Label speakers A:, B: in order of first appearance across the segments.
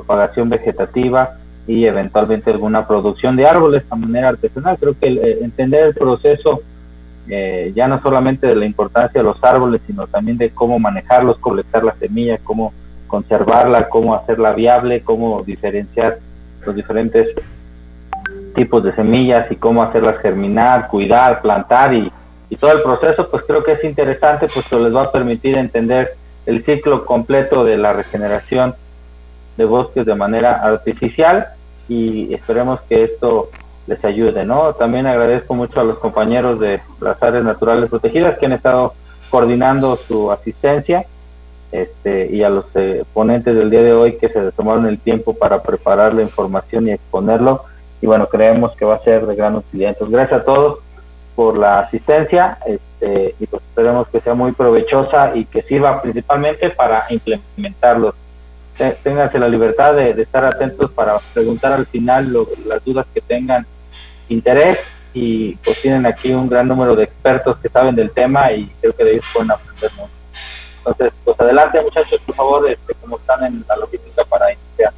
A: propagación vegetativa y eventualmente alguna producción de árboles a manera artesanal. Creo que entender el proceso, ya no solamente de la importancia de los árboles, sino también de cómo manejarlos, colectar la semilla, cómo conservarla, cómo hacerla viable, cómo diferenciar los diferentes tipos de semillas y cómo hacerlas germinar, cuidar, plantar y todo el proceso, pues creo que es interesante, pues que les va a permitir entender el ciclo completo de la regeneración de bosques de manera artificial, y esperemos que esto les ayude, ¿no? También agradezco mucho a los compañeros de las áreas naturales protegidas que han estado coordinando su asistencia, y a los ponentes del día de hoy que se tomaron el tiempo para preparar la información y exponerlo, y bueno, creemos que va a ser de gran utilidad. Entonces, gracias a todos por la asistencia, y pues esperemos que sea muy provechosa y que sirva principalmente para implementarlos. Ténganse la libertad de estar atentos para preguntar al final las dudas que tengan interés, y pues tienen aquí un gran número de expertos que saben del tema y creo que de ellos pueden aprender mucho. Entonces, pues adelante muchachos, por favor, como están en la logística para iniciar.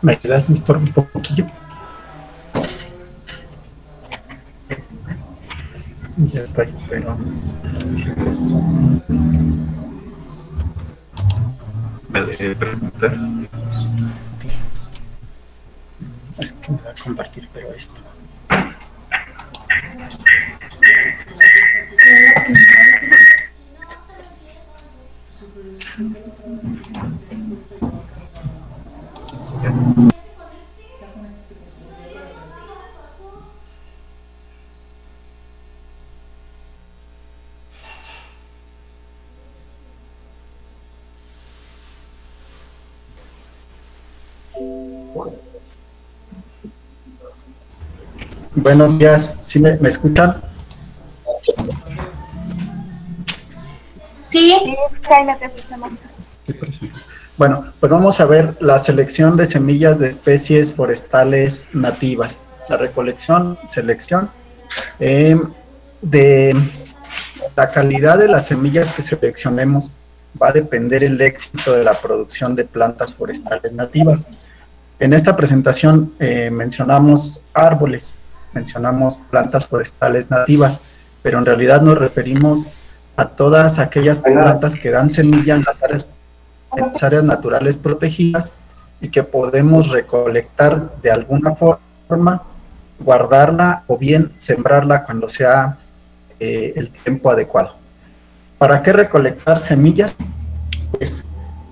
B: ¿Me ayudas, Néstor, un poquillo? Ya está ahí, pero...
C: ¿Me presentar?
B: Es que me va a compartir, pero esto... Buenos días, ¿sí me escuchan?
D: Sí, Jaime, te escuchamos.
B: Bueno, pues vamos a ver la selección de semillas de especies forestales nativas. La recolección, selección de la calidad de las semillas que seleccionemos va a depender el éxito de la producción de plantas forestales nativas. En esta presentación mencionamos árboles, mencionamos plantas forestales nativas, pero en realidad nos referimos a todas aquellas plantas que dan semilla en las áreas naturales protegidas y que podemos recolectar de alguna forma, guardarla o bien sembrarla cuando sea el tiempo adecuado. ¿Para qué recolectar semillas? Pues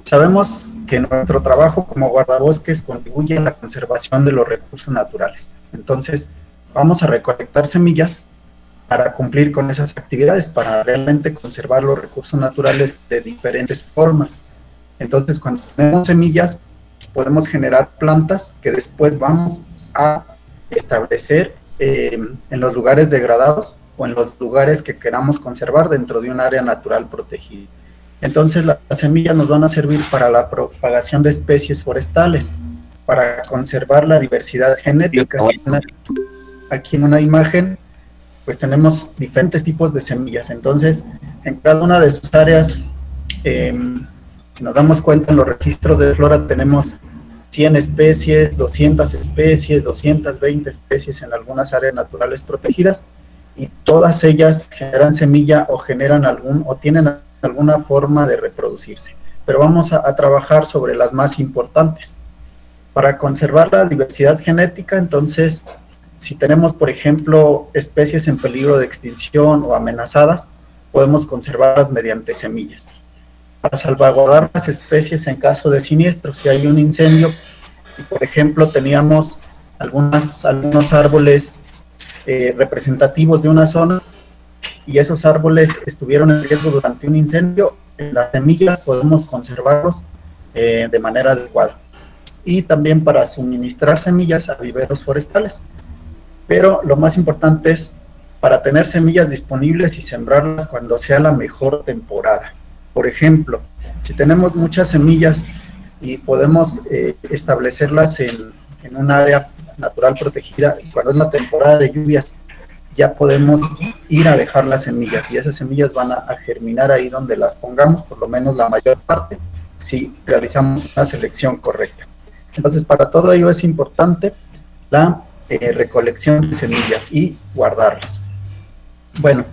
B: sabemos que nuestro trabajo como guardabosques contribuye a la conservación de los recursos naturales. Entonces, vamos a recolectar semillas para cumplir con esas actividades, para realmente conservar los recursos naturales de diferentes formas. Entonces, cuando tenemos semillas, podemos generar plantas que después vamos a establecer en los lugares degradados o en los lugares que queramos conservar dentro de un área natural protegida. Entonces, las semillas nos van a servir para la propagación de especies forestales, para conservar la diversidad genética. Aquí en una imagen, pues tenemos diferentes tipos de semillas. Entonces, en cada una de sus áreas, si nos damos cuenta, en los registros de flora tenemos 100 especies, 200 especies, 220 especies en algunas áreas naturales protegidas, y todas ellas generan semilla o generan o tienen alguna forma de reproducirse. Pero vamos a trabajar sobre las más importantes. Para conservar la diversidad genética, entonces, si tenemos, por ejemplo, especies en peligro de extinción o amenazadas, podemos conservarlas mediante semillas. Para salvaguardar las especies en caso de siniestro, si hay un incendio, y por ejemplo teníamos algunos árboles representativos de una zona, y esos árboles estuvieron en riesgo durante un incendio. En las semillas podemos conservarlos de manera adecuada, y también para suministrar semillas a viveros forestales. Pero lo más importante es para tener semillas disponibles y sembrarlas cuando sea la mejor temporada. Por ejemplo, si tenemos muchas semillas y podemos establecerlas en un área natural protegida, y cuando es la temporada de lluvias, ya podemos ir a dejar las semillas, y esas semillas van a germinar ahí donde las pongamos, por lo menos la mayor parte, si realizamos una selección correcta. Entonces, para todo ello es importante la recolección de semillas y guardarlas. Bueno,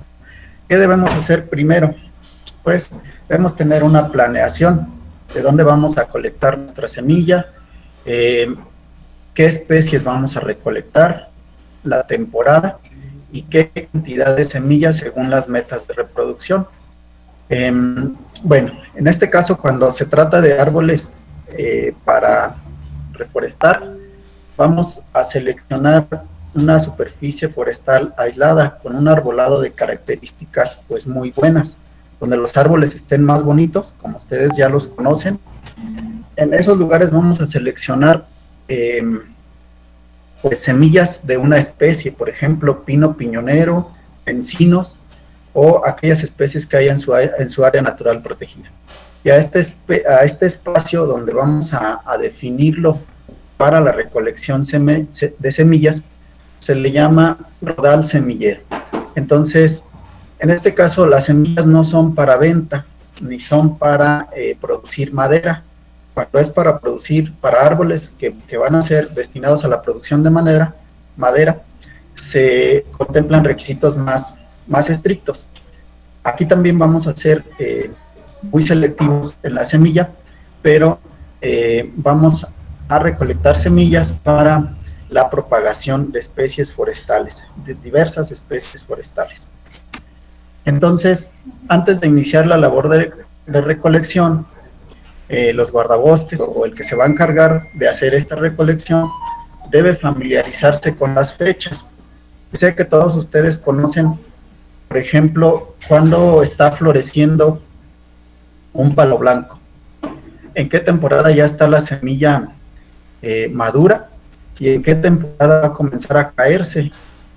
B: ¿qué debemos hacer primero? Pues debemos tener una planeación de dónde vamos a colectar nuestra semilla, qué especies vamos a recolectar, la temporada y qué cantidad de semillas según las metas de reproducción. Bueno, en este caso, cuando se trata de árboles para reforestar, vamos a seleccionar una superficie forestal aislada con un arbolado de características pues muy buenas, donde los árboles estén más bonitos, como ustedes ya los conocen. En esos lugares vamos a seleccionar pues semillas de una especie, por ejemplo, pino piñonero, encinos, o aquellas especies que hay en su área natural protegida. Y a este espacio donde vamos a definirlo para la recolección de semillas, se le llama rodal semillero. Entonces, en este caso, las semillas no son para venta, ni son para producir madera. Cuando es para producir, para árboles que van a ser destinados a la producción de madera, se contemplan requisitos más estrictos. Aquí también vamos a ser muy selectivos en la semilla, pero vamos a recolectar semillas para la propagación de especies forestales, de diversas especies forestales. Entonces, antes de iniciar la labor de recolección, los guardabosques o el que se va a encargar de hacer esta recolección debe familiarizarse con las fechas. Sé que todos ustedes conocen, por ejemplo, cuando está floreciendo un palo blanco, en qué temporada ya está la semilla madura y en qué temporada va a comenzar a caerse,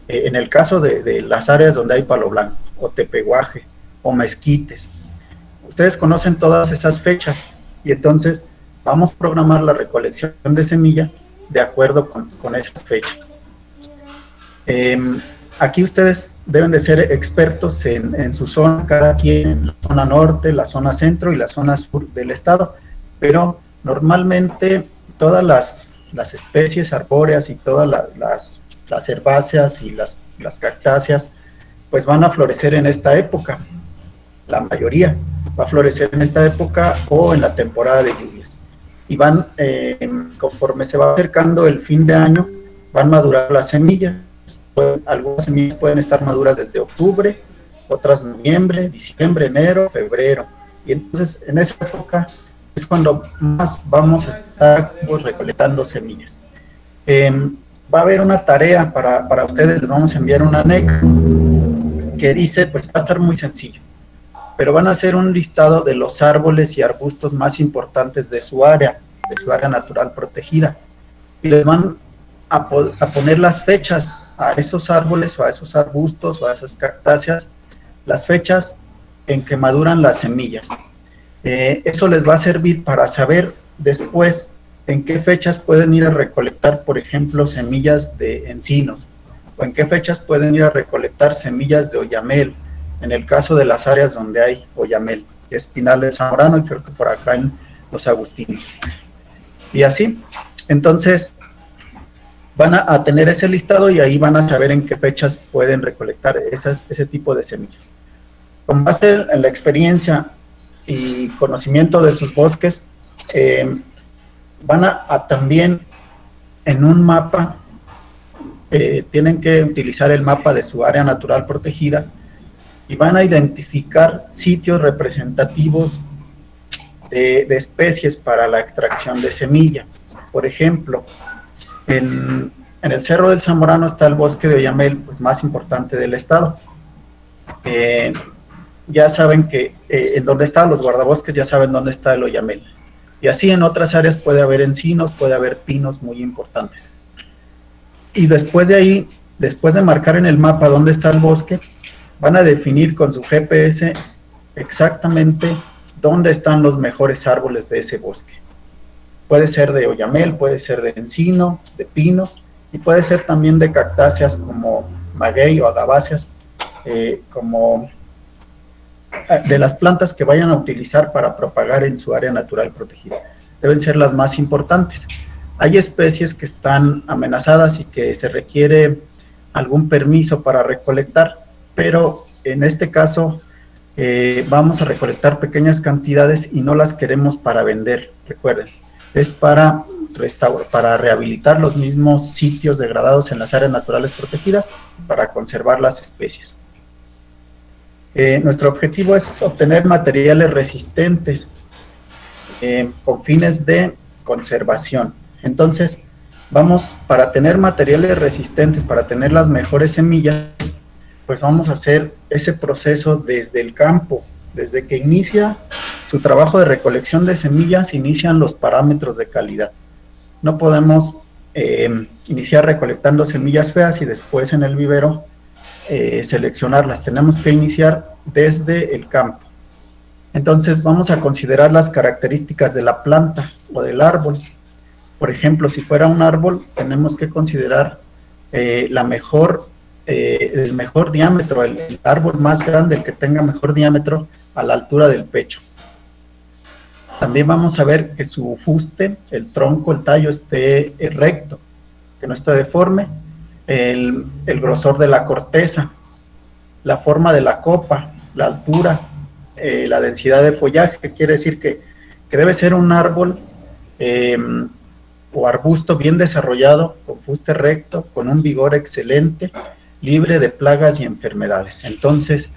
B: en el caso de las áreas donde hay palo blanco, o tepehuaje, o mezquites. Ustedes conocen todas esas fechas, y entonces vamos a programar la recolección de semilla de acuerdo con esas fechas. Aquí ustedes deben de ser expertos en su zona, cada quien en la zona norte, la zona centro y la zona sur del estado, pero normalmente todas las especies arbóreas y todas las herbáceas y las cactáceas pues van a florecer en esta época. La mayoría va a florecer en esta época o en la temporada de lluvias, y van, conforme se va acercando el fin de año, van a madurar las semillas. Algunas semillas pueden estar maduras desde octubre, otras noviembre, diciembre, enero, febrero, y entonces en esa época es cuando más vamos a estar recolectando semillas. Va a haber una tarea para ustedes, les vamos a enviar una NEC que dice, pues va a estar muy sencillo, pero van a hacer un listado de los árboles y arbustos más importantes de su área natural protegida, y les van a poner las fechas a esos árboles o a esos arbustos o a esas cactáceas, las fechas en que maduran las semillas. Eso les va a servir para saber después en qué fechas pueden ir a recolectar, por ejemplo, semillas de encinos, o en qué fechas pueden ir a recolectar semillas de oyamel, en el caso de las áreas donde hay oyamel, espinal del zamorano, y creo que por acá en los agustinos. Y así, entonces, van a tener ese listado y ahí van a saber en qué fechas pueden recolectar ese tipo de semillas. Con base en la experiencia y conocimiento de sus bosques, van a también en un mapa, tienen que utilizar el mapa de su área natural protegida y van a identificar sitios representativos de especies para la extracción de semilla. Por ejemplo, en en el Cerro del Zamorano está el bosque de Oyamel, pues, más importante del estado. Ya saben que en donde están los guardabosques, ya saben dónde está el Oyamel. Y así en otras áreas puede haber encinos, puede haber pinos muy importantes. Y después de ahí, después de marcar en el mapa dónde está el bosque, van a definir con su GPS exactamente dónde están los mejores árboles de ese bosque. Puede ser de oyamel, puede ser de encino, de pino, y puede ser también de cactáceas como maguey o agaváceas, como de las plantas que vayan a utilizar para propagar en su área natural protegida. Deben ser las más importantes. Hay especies que están amenazadas y que se requiere algún permiso para recolectar, pero en este caso vamos a recolectar pequeñas cantidades y no las queremos para vender, recuerden, es para rehabilitar los mismos sitios degradados en las áreas naturales protegidas para conservar las especies. Nuestro objetivo es obtener materiales resistentes con fines de conservación. Entonces, para tener materiales resistentes, para tener las mejores semillas, pues vamos a hacer ese proceso desde el campo. Desde que inicia su trabajo de recolección de semillas, inician los parámetros de calidad. No podemos iniciar recolectando semillas feas y después en el vivero seleccionarlas. Tenemos que iniciar desde el campo. Entonces vamos a considerar las características de la planta o del árbol. Por ejemplo, si fuera un árbol, tenemos que considerar el mejor diámetro, el árbol más grande, el que tenga mejor diámetro a la altura del pecho. También vamos a ver que su fuste, el tronco, el tallo esté recto, que no esté deforme, el grosor de la corteza, la forma de la copa, la altura, la densidad de follaje, que quiere decir que debe ser un árbol o arbusto bien desarrollado, con fuste recto, con un vigor excelente, libre de plagas y enfermedades. Entonces,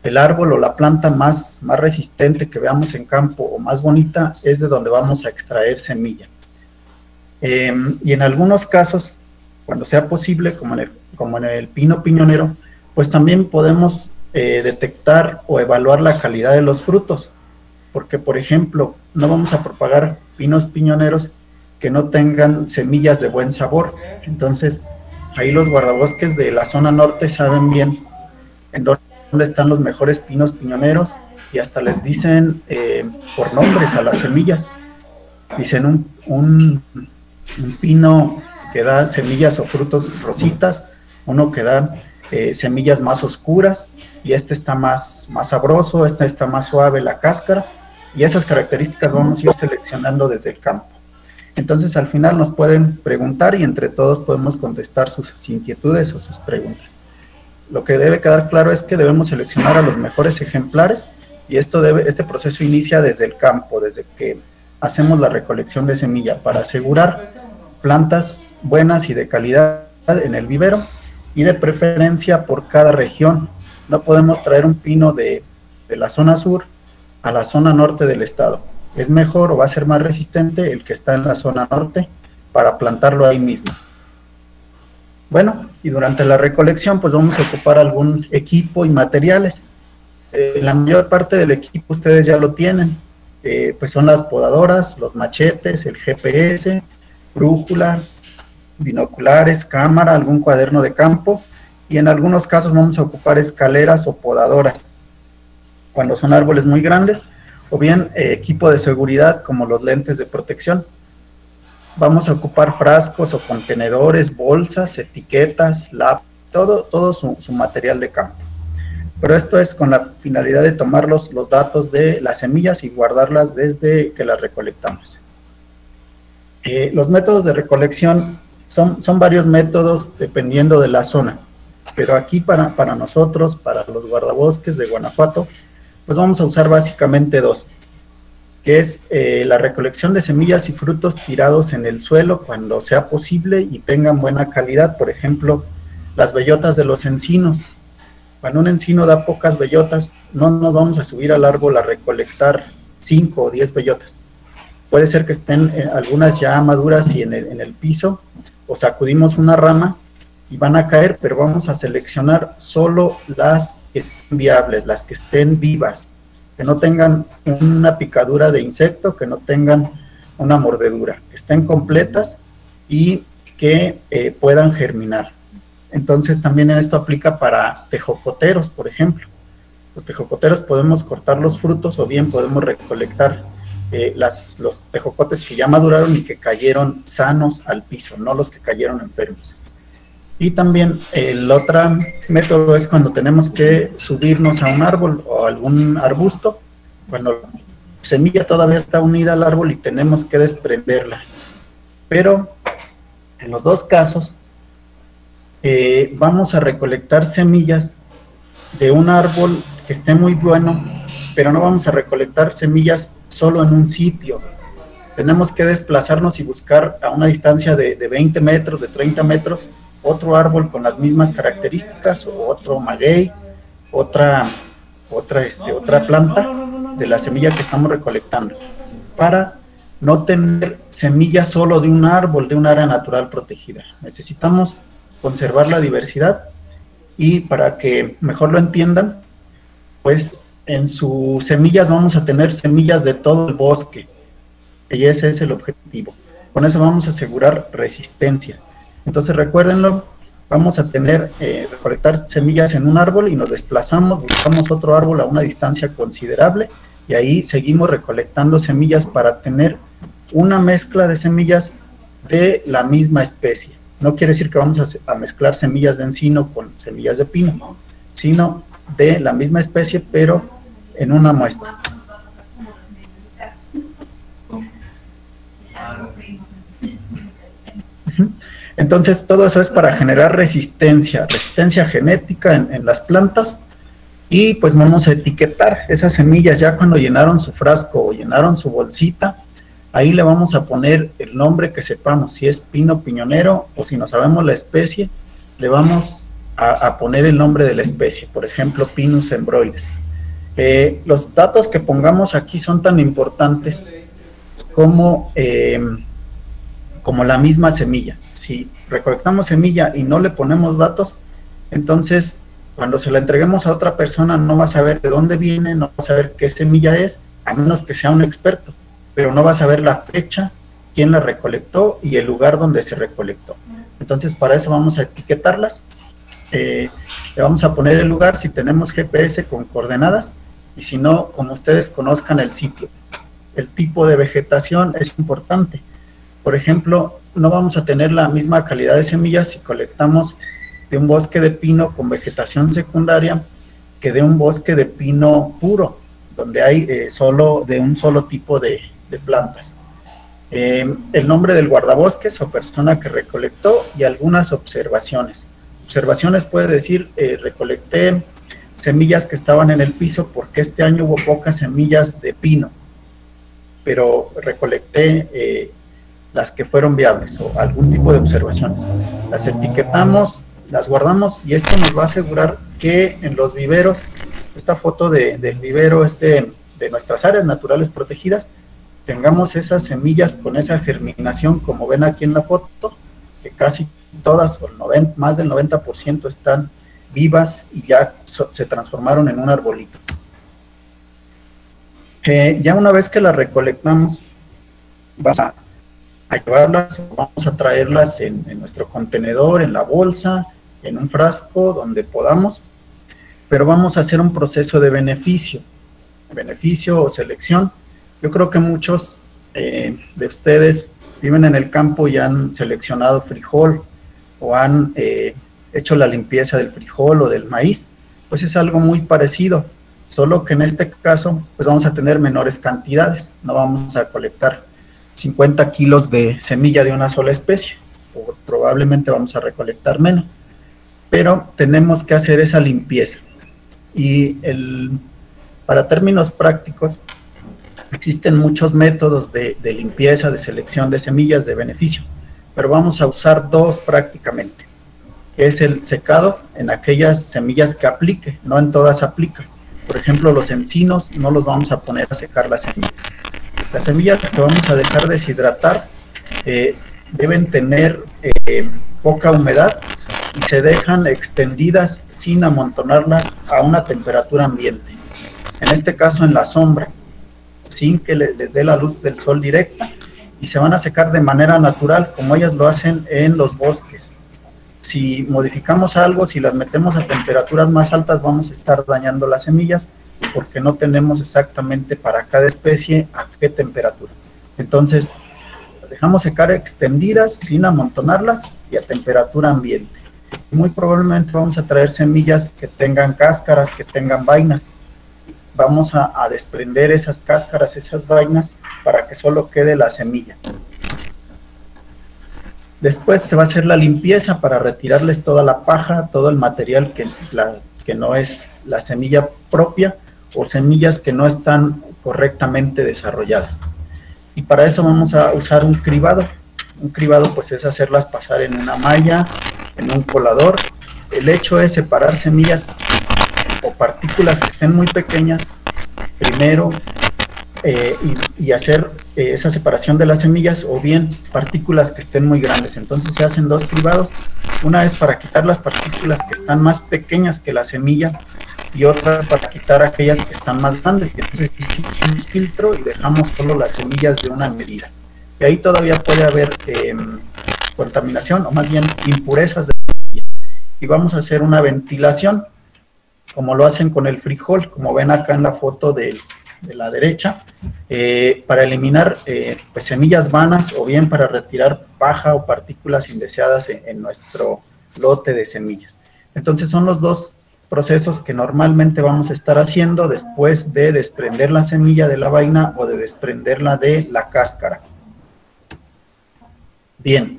B: el árbol o la planta más resistente que veamos en campo o más bonita es de donde vamos a extraer semilla. Y en algunos casos, cuando sea posible, como en el pino piñonero, pues también podemos detectar o evaluar la calidad de los frutos, porque por ejemplo, no vamos a propagar pinos piñoneros que no tengan semillas de buen sabor. Entonces, ahí los guardabosques de la zona norte saben bien en dónde están los mejores pinos piñoneros y hasta les dicen por nombres a las semillas. Dicen un pino que da semillas o frutos rositas, uno que da semillas más oscuras, y este está más sabroso, este está más suave la cáscara, y esas características vamos a ir seleccionando desde el campo. Entonces al final nos pueden preguntar y entre todos podemos contestar sus inquietudes o sus preguntas. Lo que debe quedar claro es que debemos seleccionar a los mejores ejemplares, y este proceso inicia desde el campo, desde que hacemos la recolección de semilla, para asegurar plantas buenas y de calidad en el vivero, y de preferencia por cada región. No podemos traer un pino de la zona sur a la zona norte del estado. Es mejor o va a ser más resistente el que está en la zona norte para plantarlo ahí mismo. Bueno, y durante la recolección pues vamos a ocupar algún equipo y materiales. La mayor parte del equipo ustedes ya lo tienen, pues son las podadoras, los machetes, el GPS, brújula, binoculares, cámara, algún cuaderno de campo, y en algunos casos vamos a ocupar escaleras o podadoras cuando son árboles muy grandes, o bien equipo de seguridad como los lentes de protección. Vamos a ocupar frascos o contenedores, bolsas, etiquetas, todo su material de campo. Pero esto es con la finalidad de tomar los datos de las semillas y guardarlas desde que las recolectamos. Los métodos de recolección son varios métodos dependiendo de la zona, pero aquí para nosotros, para los guardabosques de Guanajuato, pues vamos a usar básicamente dos, que es la recolección de semillas y frutos tirados en el suelo cuando sea posible y tengan buena calidad. Por ejemplo, las bellotas de los encinos. Cuando un encino da pocas bellotas, no nos vamos a subir al árbol a recolectar 5 o 10 bellotas. Puede ser que estén algunas ya maduras y en el piso, o sacudimos una rama y van a caer, pero vamos a seleccionar solo las que estén viables, las que estén vivas, que no tengan una picadura de insecto, que no tengan una mordedura, que estén completas y que puedan germinar. Entonces también esto aplica para tejocoteros, por ejemplo. Los tejocoteros podemos cortar los frutos o bien podemos recolectar los tejocotes que ya maduraron y que cayeron sanos al piso, no los que cayeron enfermos. Y también el otro método es cuando tenemos que subirnos a un árbol o algún arbusto, cuando la semilla todavía está unida al árbol y tenemos que desprenderla. Pero en los dos casos vamos a recolectar semillas de un árbol que esté muy bueno, pero no vamos a recolectar semillas solo en un sitio. Tenemos que desplazarnos y buscar a una distancia de 20 metros, de 30 metros, otro árbol con las mismas características, o otro maguey, otra planta de la semilla que estamos recolectando, para no tener semillas solo de un árbol, de un área natural protegida. Necesitamos conservar la diversidad, y para que mejor lo entiendan, pues en sus semillas vamos a tener semillas de todo el bosque, y ese es el objetivo. Con eso vamos a asegurar resistencia. Entonces recuérdenlo, vamos a recolectar semillas en un árbol y nos desplazamos, buscamos otro árbol a una distancia considerable, y ahí seguimos recolectando semillas para tener una mezcla de semillas de la misma especie. No quiere decir que vamos a mezclar semillas de encino con semillas de pino, sino de la misma especie, pero en una muestra. Entonces, todo eso es para generar resistencia genética en las plantas, y pues vamos a etiquetar esas semillas ya cuando llenaron su frasco o llenaron su bolsita. Ahí le vamos a poner el nombre que sepamos, si es pino piñonero, o si no sabemos la especie, le vamos a poner el nombre de la especie, por ejemplo, Pinus embroides. Los datos que pongamos aquí son tan importantes como la misma semilla. Si recolectamos semilla y no le ponemos datos, entonces cuando se la entreguemos a otra persona no va a saber de dónde viene, no va a saber qué semilla es, a menos que sea un experto, pero no va a saber la fecha, quién la recolectó y el lugar donde se recolectó. Entonces para eso vamos a etiquetarlas, le vamos a poner el lugar si tenemos GPS con coordenadas, y si no, como ustedes conozcan el sitio. El tipo de vegetación es importante. Por ejemplo, no vamos a tener la misma calidad de semillas si colectamos de un bosque de pino con vegetación secundaria que de un bosque de pino puro, donde hay solo de un solo tipo de plantas. El nombre del guardabosques o persona que recolectó y algunas observaciones. Observaciones puede decir, recolecté semillas que estaban en el piso porque este año hubo pocas semillas de pino, pero recolecté las que fueron viables, o algún tipo de observaciones. Las etiquetamos, las guardamos, y esto nos va a asegurar que en los viveros, esta foto del vivero es de nuestras áreas naturales protegidas, tengamos esas semillas con esa germinación, como ven aquí en la foto, que casi todas, o más del 90% están vivas y ya se transformaron en un arbolito. Ya una vez que las recolectamos, vamos a llevarlas, vamos a traerlas en nuestro contenedor, en la bolsa, en un frasco, donde podamos, pero vamos a hacer un proceso de beneficio o selección. Yo creo que muchos de ustedes viven en el campo y han seleccionado frijol, o han hecho la limpieza del frijol o del maíz. Pues es algo muy parecido, solo que en este caso pues vamos a tener menores cantidades. No vamos a colectar 50 kilos de semilla de una sola especie, o probablemente vamos a recolectar menos, pero tenemos que hacer esa limpieza. Y para términos prácticos, existen muchos métodos de limpieza, de selección de semillas de beneficio, pero vamos a usar dos prácticamente, que es el secado en aquellas semillas que aplique, no en todas aplica. Por ejemplo, los encinos no los vamos a poner a secar las semillas. Las semillas que vamos a dejar deshidratar, deben tener poca humedad y se dejan extendidas sin amontonarlas a una temperatura ambiente. En este caso en la sombra, sin que les dé la luz del sol directa, y se van a secar de manera natural, como ellas lo hacen en los bosques. Si modificamos algo, si las metemos a temperaturas más altas, vamos a estar dañando las semillas, porque no tenemos exactamente para cada especie a qué temperatura. Entonces, las dejamos secar extendidas, sin amontonarlas, y a temperatura ambiente. Muy probablemente vamos a traer semillas que tengan cáscaras, que tengan vainas. Vamos a desprender esas cáscaras, esas vainas, para que solo quede la semilla. Después se va a hacer la limpieza para retirarles toda la paja, todo el material que no es la semilla propia, o semillas que no están correctamente desarrolladas. Y para eso vamos a usar un cribado. Un cribado pues es hacerlas pasar en una malla, en un colador. El hecho es separar semillas o partículas que estén muy pequeñas primero, y hacer esa separación de las semillas, o bien partículas que estén muy grandes. Entonces se hacen dos cribados, una es para quitar las partículas que están más pequeñas que la semilla, y otra para quitar aquellas que están más grandes. Entonces un filtro y dejamos solo las semillas de una medida, y ahí todavía puede haber contaminación, o más bien impurezas de la semilla, y vamos a hacer una ventilación como lo hacen con el frijol, como ven acá en la foto de la derecha, para eliminar pues semillas vanas, o bien para retirar paja o partículas indeseadas en nuestro lote de semillas. Entonces son los dos procesos que normalmente vamos a estar haciendo después de desprender la semilla de la vaina o de desprenderla de la cáscara. Bien,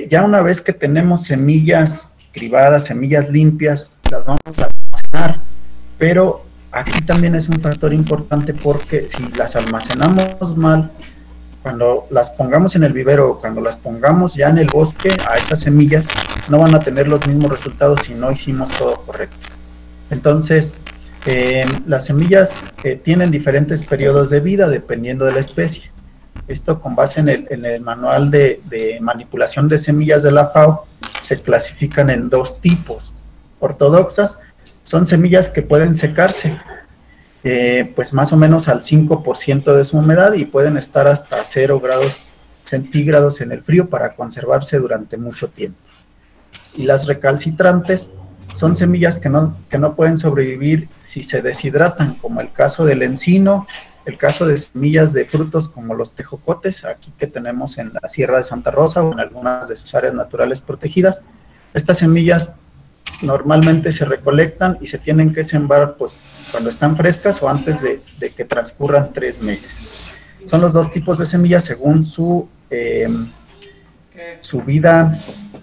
B: ya una vez que tenemos semillas cribadas, semillas limpias, las vamos a almacenar, pero aquí también es un factor importante, porque si las almacenamos mal, cuando las pongamos en el vivero o cuando las pongamos ya en el bosque, a esas semillas no van a tener los mismos resultados si no hicimos todo correcto. Entonces, las semillas tienen diferentes periodos de vida dependiendo de la especie. Esto con base en el manual de manipulación de semillas de la FAO, se clasifican en dos tipos. Ortodoxas son semillas que pueden secarse, pues más o menos al 5% de su humedad, y pueden estar hasta 0 grados centígrados en el frío para conservarse durante mucho tiempo. Y las recalcitrantes son semillas que no pueden sobrevivir si se deshidratan, como el caso del encino, el caso de semillas de frutos como los tejocotes, aquí que tenemos en la Sierra de Santa Rosa o en algunas de sus áreas naturales protegidas. Estas semillas normalmente se recolectan y se tienen que sembrar pues cuando están frescas o antes de que transcurran 3 meses. Son los dos tipos de semillas según su vida,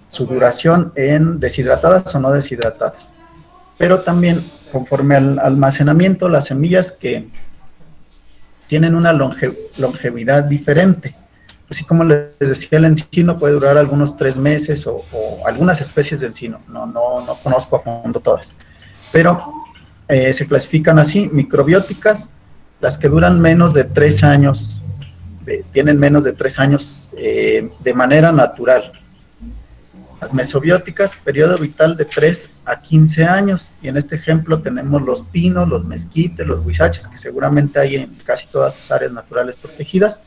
B: su duración en deshidratadas o no deshidratadas. Pero también, conforme al almacenamiento, las semillas que tienen una longevidad diferente. Así como les decía, el encino puede durar algunos 3 meses o algunas especies de encino, no conozco a fondo todas, pero se clasifican así: microbióticas, las que duran menos de 3 años, tienen menos de 3 años de manera natural. Las mesobióticas, periodo vital de 3 a 15 años, y en este ejemplo tenemos los pinos, los mezquites, los huizaches, que seguramente hay en casi todas sus áreas naturales protegidas.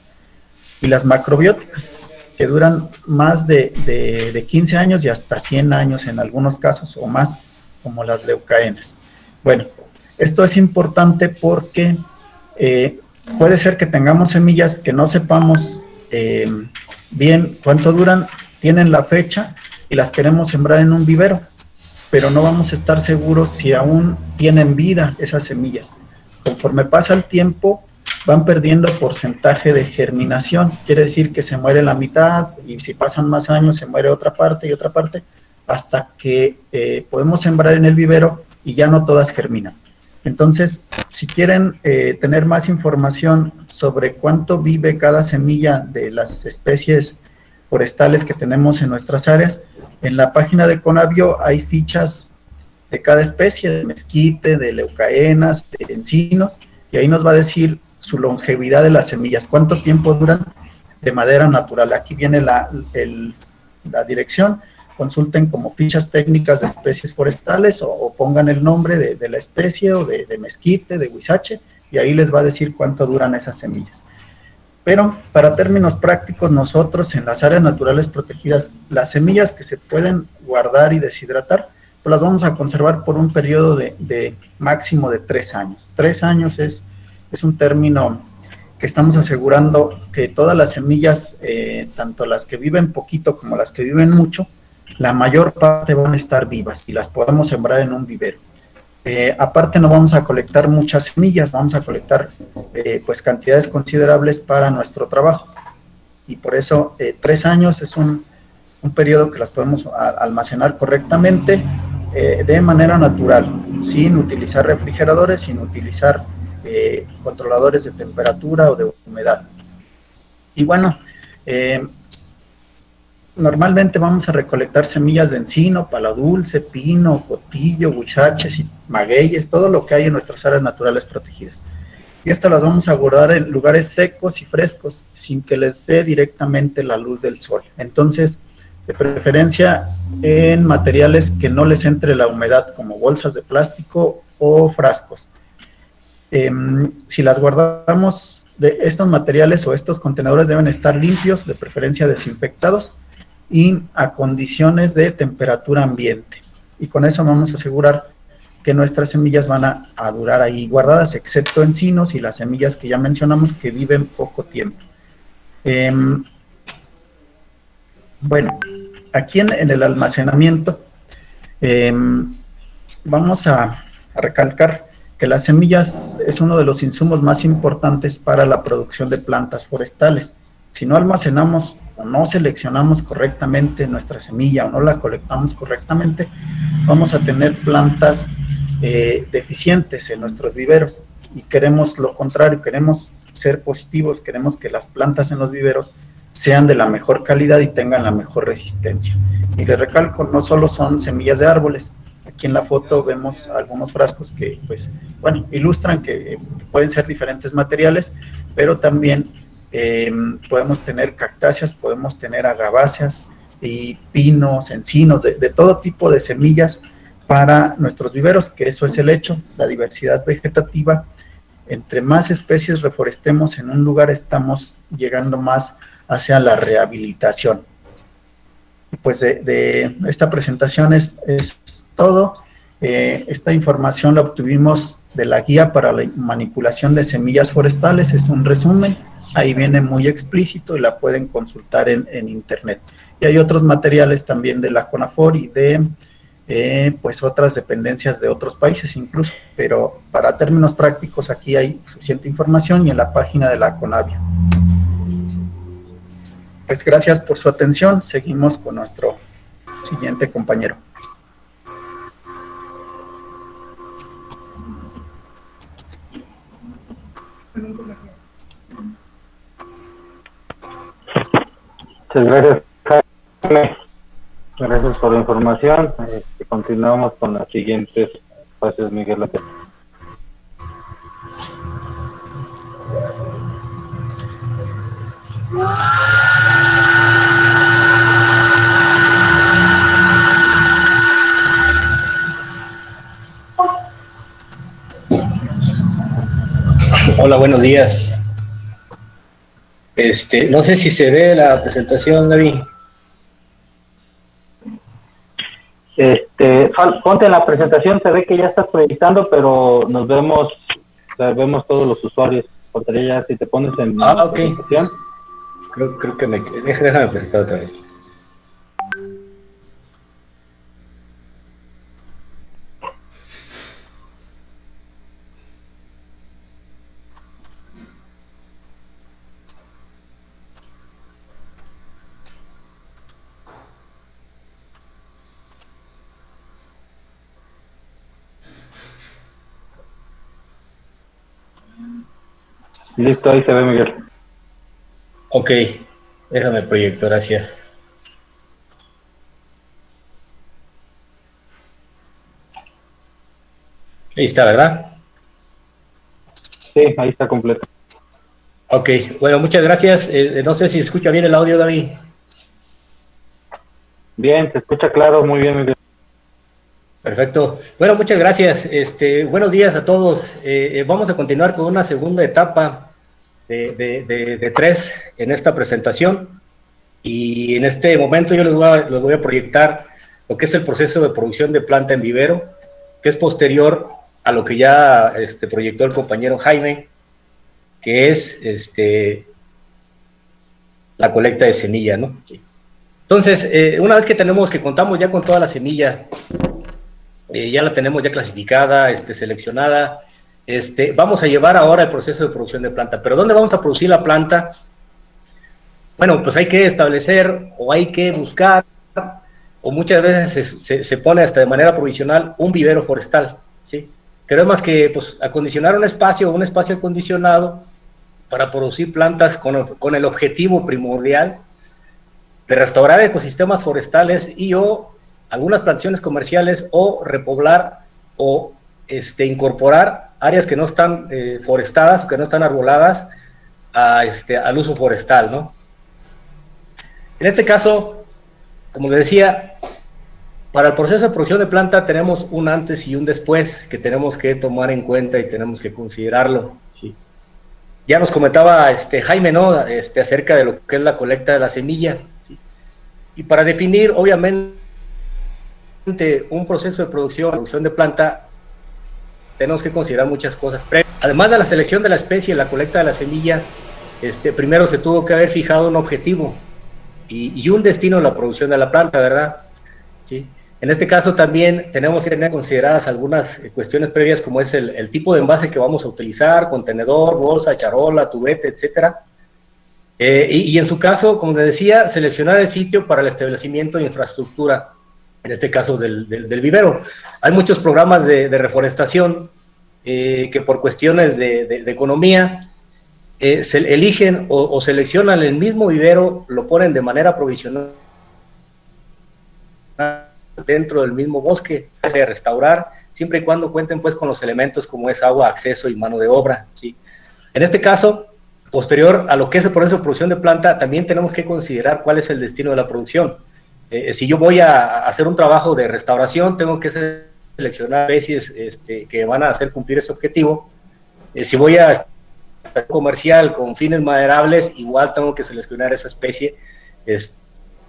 B: Y las macrobióticas, que duran más de 15 años y hasta 100 años en algunos casos o más, como las leucaenas. Bueno, esto es importante porque puede ser que tengamos semillas que no sepamos bien cuánto duran, tienen la fecha y las queremos sembrar en un vivero, pero no vamos a estar seguros si aún tienen vida esas semillas. Conforme pasa el tiempo, van perdiendo porcentaje de germinación, quiere decir que se muere la mitad, y si pasan más años se muere otra parte y otra parte, hasta que podemos sembrar en el vivero y ya no todas germinan. Entonces, si quieren tener más información sobre cuánto vive cada semilla de las especies forestales que tenemos en nuestras áreas, en la página de Conavio hay fichas de cada especie, de mezquite, de leucaenas, de encinos, y ahí nos va a decir su longevidad de las semillas, cuánto tiempo duran de madera natural. Aquí viene la dirección. Consulten como fichas técnicas de especies forestales o pongan el nombre de la especie o de mezquite, de huizache, y ahí les va a decir cuánto duran esas semillas. Pero para términos prácticos, nosotros en las áreas naturales protegidas, las semillas que se pueden guardar y deshidratar, pues las vamos a conservar por un periodo de máximo de 3 años. 3 años es un término que estamos asegurando que todas las semillas, tanto las que viven poquito como las que viven mucho, la mayor parte van a estar vivas y las podemos sembrar en un vivero. Aparte no vamos a colectar muchas semillas, vamos a colectar pues cantidades considerables para nuestro trabajo. Y por eso 3 años es un periodo que las podemos almacenar correctamente de manera natural, sin utilizar refrigeradores, sin utilizar controladores de temperatura o de humedad. Y bueno, normalmente vamos a recolectar semillas de encino, palo dulce, pino, cotillo, huizaches, magueyes, todo lo que hay en nuestras áreas naturales protegidas. Y estas las vamos a guardar en lugares secos y frescos, sin que les dé directamente la luz del sol. Entonces, de preferencia en materiales que no les entre la humedad, como bolsas de plástico o frascos. Si las guardamos de estos materiales o estos contenedores deben estar limpios, de preferencia desinfectados, y a condiciones de temperatura ambiente. Y con eso vamos a asegurar que nuestras semillas van a durar ahí guardadas, excepto encinos y las semillas que ya mencionamos que viven poco tiempo. Bueno, aquí en el almacenamiento vamos a recalcar que las semillas es uno de los insumos más importantes para la producción de plantas forestales. Si no almacenamos o no seleccionamos correctamente nuestra semilla o no la colectamos correctamente, vamos a tener plantas deficientes en nuestros viveros, y queremos lo contrario, queremos ser positivos, queremos que las plantas en los viveros sean de la mejor calidad y tengan la mejor resistencia. Y les recalco, no solo son semillas de árboles. Aquí en la foto vemos algunos frascos que, pues, bueno, ilustran que pueden ser diferentes materiales, pero también podemos tener cactáceas, podemos tener agaváceas y pinos, encinos, de todo tipo de semillas para nuestros viveros, que eso es el hecho, la diversidad vegetativa. Entre más especies reforestemos en un lugar, estamos llegando más hacia la rehabilitación. Pues de esta presentación es todo. Esta información la obtuvimos de la guía para la manipulación de semillas forestales, es un resumen, ahí viene muy explícito y la pueden consultar en internet. Y hay otros materiales también de la CONAFOR y de pues otras dependencias de otros países incluso, pero para términos prácticos aquí hay suficiente información y en la página de la CONAVIA. Pues gracias por su atención, seguimos con nuestro siguiente compañero.
A: Muchas gracias, Jaime. Gracias por la información. Continuamos con las siguientes fases, Miguel López.
E: Hola, buenos días. No sé si se ve la presentación, David.
A: Ponte en la presentación, se ve que ya estás proyectando, pero nos vemos todos los usuarios. Portaría ya si te pones en la
E: Ok.
A: presentación.
E: Creo que déjame presentar otra vez.
A: Listo, ahí se ve, Miguel.
E: Ok, déjame proyecto, gracias. Ahí está, ¿verdad?
A: Sí, ahí está completo.
E: Ok, bueno, muchas gracias. No sé si se escucha bien el audio, David.
A: Bien, se escucha claro, muy bien, muy bien.
E: Perfecto. Bueno, muchas gracias. Buenos días a todos. Vamos a continuar con una segunda etapa de 3 en esta presentación. Y en este momento yo les voy a proyectar lo que es el proceso de producción de planta en vivero, que es posterior a lo que ya proyectó el compañero Jaime, que es la colecta de semilla, ¿no? Sí. Entonces, una vez que contamos ya con toda la semilla, ya la tenemos ya clasificada, seleccionada, vamos a llevar ahora el proceso de producción de planta. ¿Pero dónde vamos a producir la planta? Bueno, pues hay que establecer o hay que buscar, o muchas veces se pone hasta de manera provisional un vivero forestal, ¿sí? Queremos que pues acondicionar un espacio acondicionado para producir plantas con el objetivo primordial de restaurar ecosistemas forestales y o algunas plantaciones comerciales o repoblar o incorporar áreas que no están forestadas o que no están arboladas al uso forestal, ¿no? En este caso, como les decía, para el proceso de producción de planta tenemos un antes y un después que tenemos que tomar en cuenta y tenemos que considerarlo, ¿sí? Ya nos comentaba Jaime, ¿no? Acerca de lo que es la colecta de la semilla, ¿sí? Y para definir, obviamente, un proceso de producción de planta, tenemos que considerar muchas cosas. Además de la selección de la especie, la colecta de la semilla, primero se tuvo que haber fijado un objetivo y un destino en la producción de la planta, ¿verdad? ¿Sí? En este caso también tenemos que tener consideradas algunas cuestiones previas, como es el tipo de envase que vamos a utilizar, contenedor, bolsa, charola, tubete, etcétera. Y en su caso, como les decía, seleccionar el sitio para el establecimiento de infraestructura, en este caso del vivero. Hay muchos programas de reforestación que por cuestiones de economía se eligen o seleccionan el mismo vivero, lo ponen de manera provisional dentro del mismo bosque, se restaurar, siempre y cuando cuenten pues con los elementos como es agua, acceso y mano de obra, ¿sí? En este caso, posterior a lo que es el proceso de producción de planta, también tenemos que considerar cuál es el destino de la producción. Si yo voy a hacer un trabajo de restauración, tengo que seleccionar especies que van a hacer cumplir ese objetivo. Si voy a comercial con fines maderables, igual tengo que seleccionar esa especie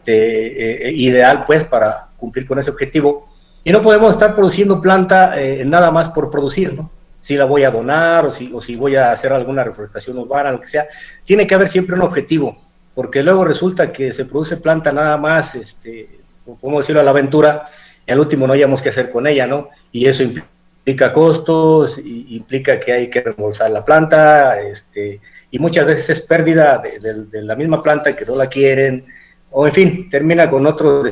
E: ideal pues para cumplir con ese objetivo, y no podemos estar produciendo planta nada más por producir, ¿no? Si la voy a donar o si voy a hacer alguna reforestación urbana, lo que sea, tiene que haber siempre un objetivo, porque luego resulta que se produce planta nada más, podemos decirlo a la aventura, y al último no hayamos qué hacer con ella, ¿no? Y eso implica costos, implica que hay que reembolsar la planta, y muchas veces es pérdida de la misma planta que no la quieren, o en fin, termina con otro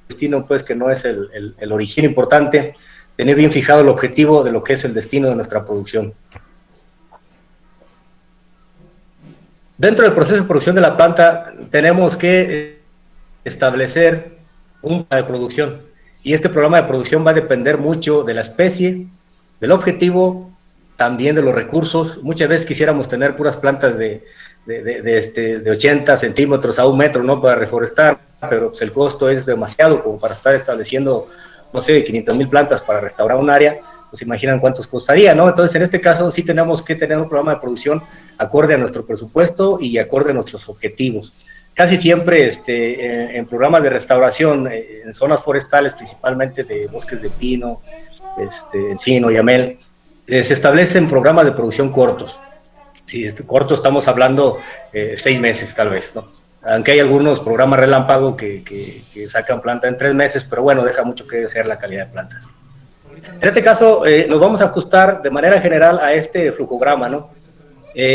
E: destino pues que no es el origen importante. Tener bien fijado el objetivo de lo que es el destino de nuestra producción. Dentro del proceso de producción de la planta tenemos que establecer un programa de producción, y este programa de producción va a depender mucho de la especie, del objetivo, también de los recursos. Muchas veces quisiéramos tener puras plantas de 80 centímetros a 1 metro, ¿no?, para reforestar, pero pues el costo es demasiado como para estar estableciendo, no sé, 500,000 plantas para restaurar un área. Pues imaginan cuántos costaría, ¿no? Entonces, en este caso sí tenemos que tener un programa de producción acorde a nuestro presupuesto y acorde a nuestros objetivos. Casi siempre en programas de restauración, en zonas forestales, principalmente de bosques de pino, encino y amel, se establecen programas de producción cortos. Si corto estamos hablando 6 meses tal vez, ¿no? Aunque hay algunos programas relámpago que sacan planta en 3 meses, pero bueno, deja mucho que desear la calidad de planta. En este caso nos vamos a ajustar de manera general a este flucograma, ¿no?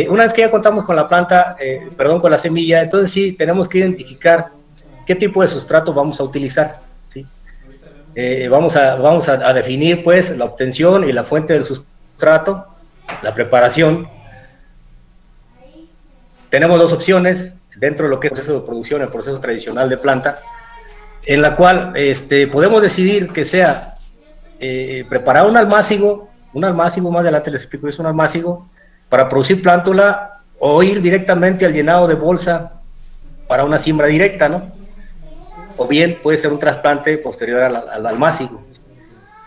E: Una vez que ya contamos con la planta, con la semilla, entonces sí tenemos que identificar qué tipo de sustrato vamos a utilizar, ¿sí? Vamos a definir pues la obtención y la fuente del sustrato, la preparación. Tenemos 2 opciones dentro de lo que es el proceso de producción, el proceso tradicional de planta, en la cual podemos decidir que sea preparar un almácigo, más adelante les explico qué es un almácigo, para producir plántula, o ir directamente al llenado de bolsa para una siembra directa, ¿no? O bien puede ser un trasplante posterior al almácigo.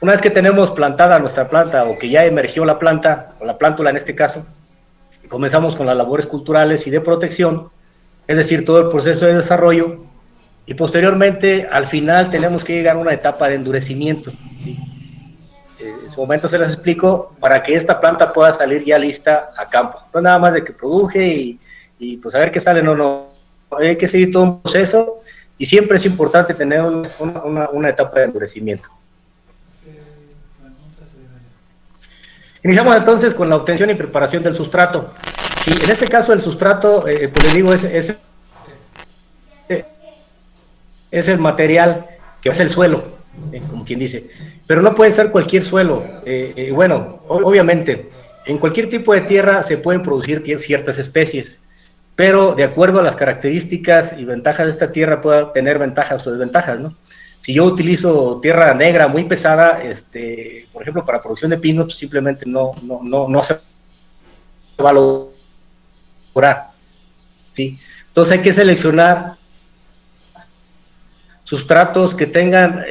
E: Una vez que tenemos plantada nuestra planta, o que ya emergió la planta, o la plántula en este caso, comenzamos con las labores culturales y de protección, es decir, todo el proceso de desarrollo, y posteriormente, al final, tenemos que llegar a una etapa de endurecimiento, ¿sí? En su momento se les explico, para que esta planta pueda salir ya lista a campo. No es nada más de que produje y pues a ver qué sale, no. Hay que seguir todo un proceso, y siempre es importante tener una etapa de endurecimiento. Iniciamos entonces con la obtención y preparación del sustrato. Y en este caso el sustrato, pues les digo, es el material que es el suelo, como quien dice. Pero no puede ser cualquier suelo. Bueno, obviamente, en cualquier tipo de tierra se pueden producir ciertas especies, pero de acuerdo a las características y ventajas de esta tierra puede tener ventajas o desventajas, ¿no? Si yo utilizo tierra negra muy pesada, por ejemplo, para producción de pino, pues simplemente no se va a lograr, ¿sí? Entonces hay que seleccionar sustratos que tengan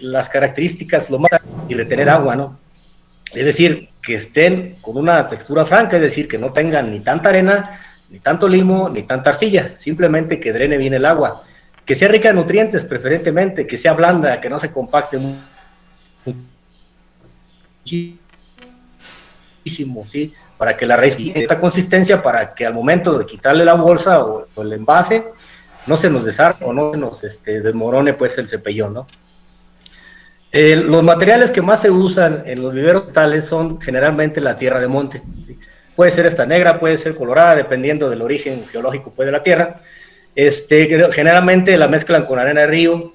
E: las características lo más y retener agua, ¿no? Es decir, que estén con una textura franca, es decir, que no tengan ni tanta arena, ni tanto limo, ni tanta arcilla, simplemente que drene bien el agua. Que sea rica en nutrientes, preferentemente, que sea blanda, que no se compacte muchísimo, ¿sí? Para que la raíz tenga esta consistencia, para que al momento de quitarle la bolsa o el envase, no se nos desarme o no se nos desmorone pues el cepellón, ¿no? Los materiales que más se usan en los viveros frutales son generalmente la tierra de monte, ¿sí? Puede ser esta negra, puede ser colorada, dependiendo del origen geológico pues, de la tierra. Generalmente la mezclan con arena de río,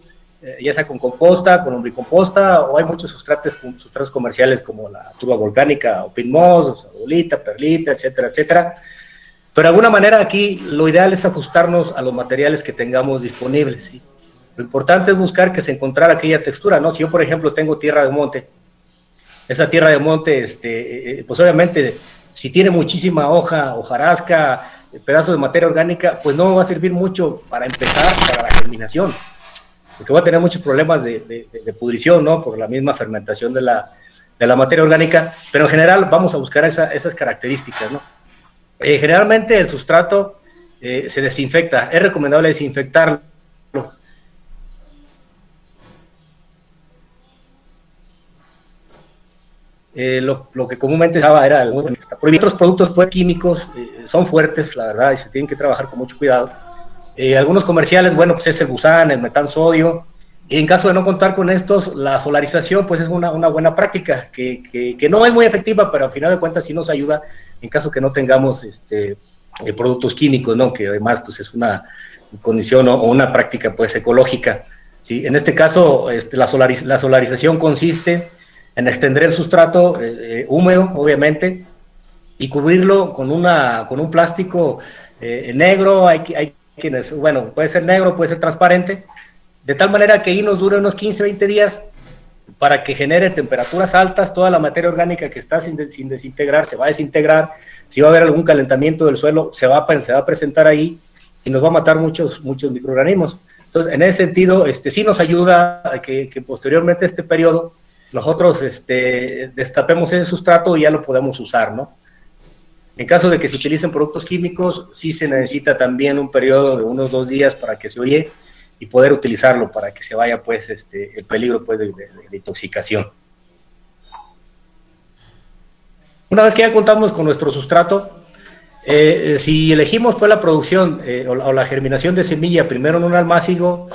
E: ya sea con composta, con lombricomposta, o hay muchos sustratos comerciales como la turba volcánica, o pin moss, bolita, perlita, etcétera, etcétera. Pero de alguna manera aquí lo ideal es ajustarnos a los materiales que tengamos disponibles, ¿sí? Lo importante es buscar que se encontrara aquella textura, ¿no? Si yo, por ejemplo, tengo tierra de monte, esa tierra de monte, pues obviamente, si tiene muchísima hojarasca, pedazos de materia orgánica, pues no va a servir mucho para empezar, para la germinación, porque va a tener muchos problemas de pudrición, ¿no? Por la misma fermentación de la materia orgánica, pero en general vamos a buscar esas características, ¿no? Generalmente el sustrato se desinfecta, es recomendable desinfectarlo. Lo que comúnmente estaba era otros productos pues, químicos, son fuertes, la verdad, y se tienen que trabajar con mucho cuidado. Algunos comerciales, bueno, pues es el butano, el metansodio, y en caso de no contar con estos, la solarización pues es una buena práctica, que no es muy efectiva, pero al final de cuentas sí nos ayuda en caso que no tengamos productos químicos, ¿no? Que además pues es una condición o una práctica pues ecológica, ¿sí? En este caso la solarización consiste en extender el sustrato húmedo, obviamente, y cubrirlo con un plástico negro, hay quienes, bueno, puede ser negro, puede ser transparente, de tal manera que ahí nos dure unos 15, 20 días para que genere temperaturas altas, toda la materia orgánica que está sin desintegrar se va a desintegrar, si va a haber algún calentamiento del suelo, se va a presentar ahí y nos va a matar muchos microorganismos. Entonces, en ese sentido, sí nos ayuda a que posteriormente a este periodo, nosotros destapemos ese sustrato y ya lo podemos usar, ¿no? En caso de que se utilicen productos químicos, sí se necesita también un periodo de unos 2 días para que se oye y poder utilizarlo para que se vaya pues el peligro pues de intoxicación. Una vez que ya contamos con nuestro sustrato, si elegimos pues la producción o la germinación de semilla primero en un almácigo,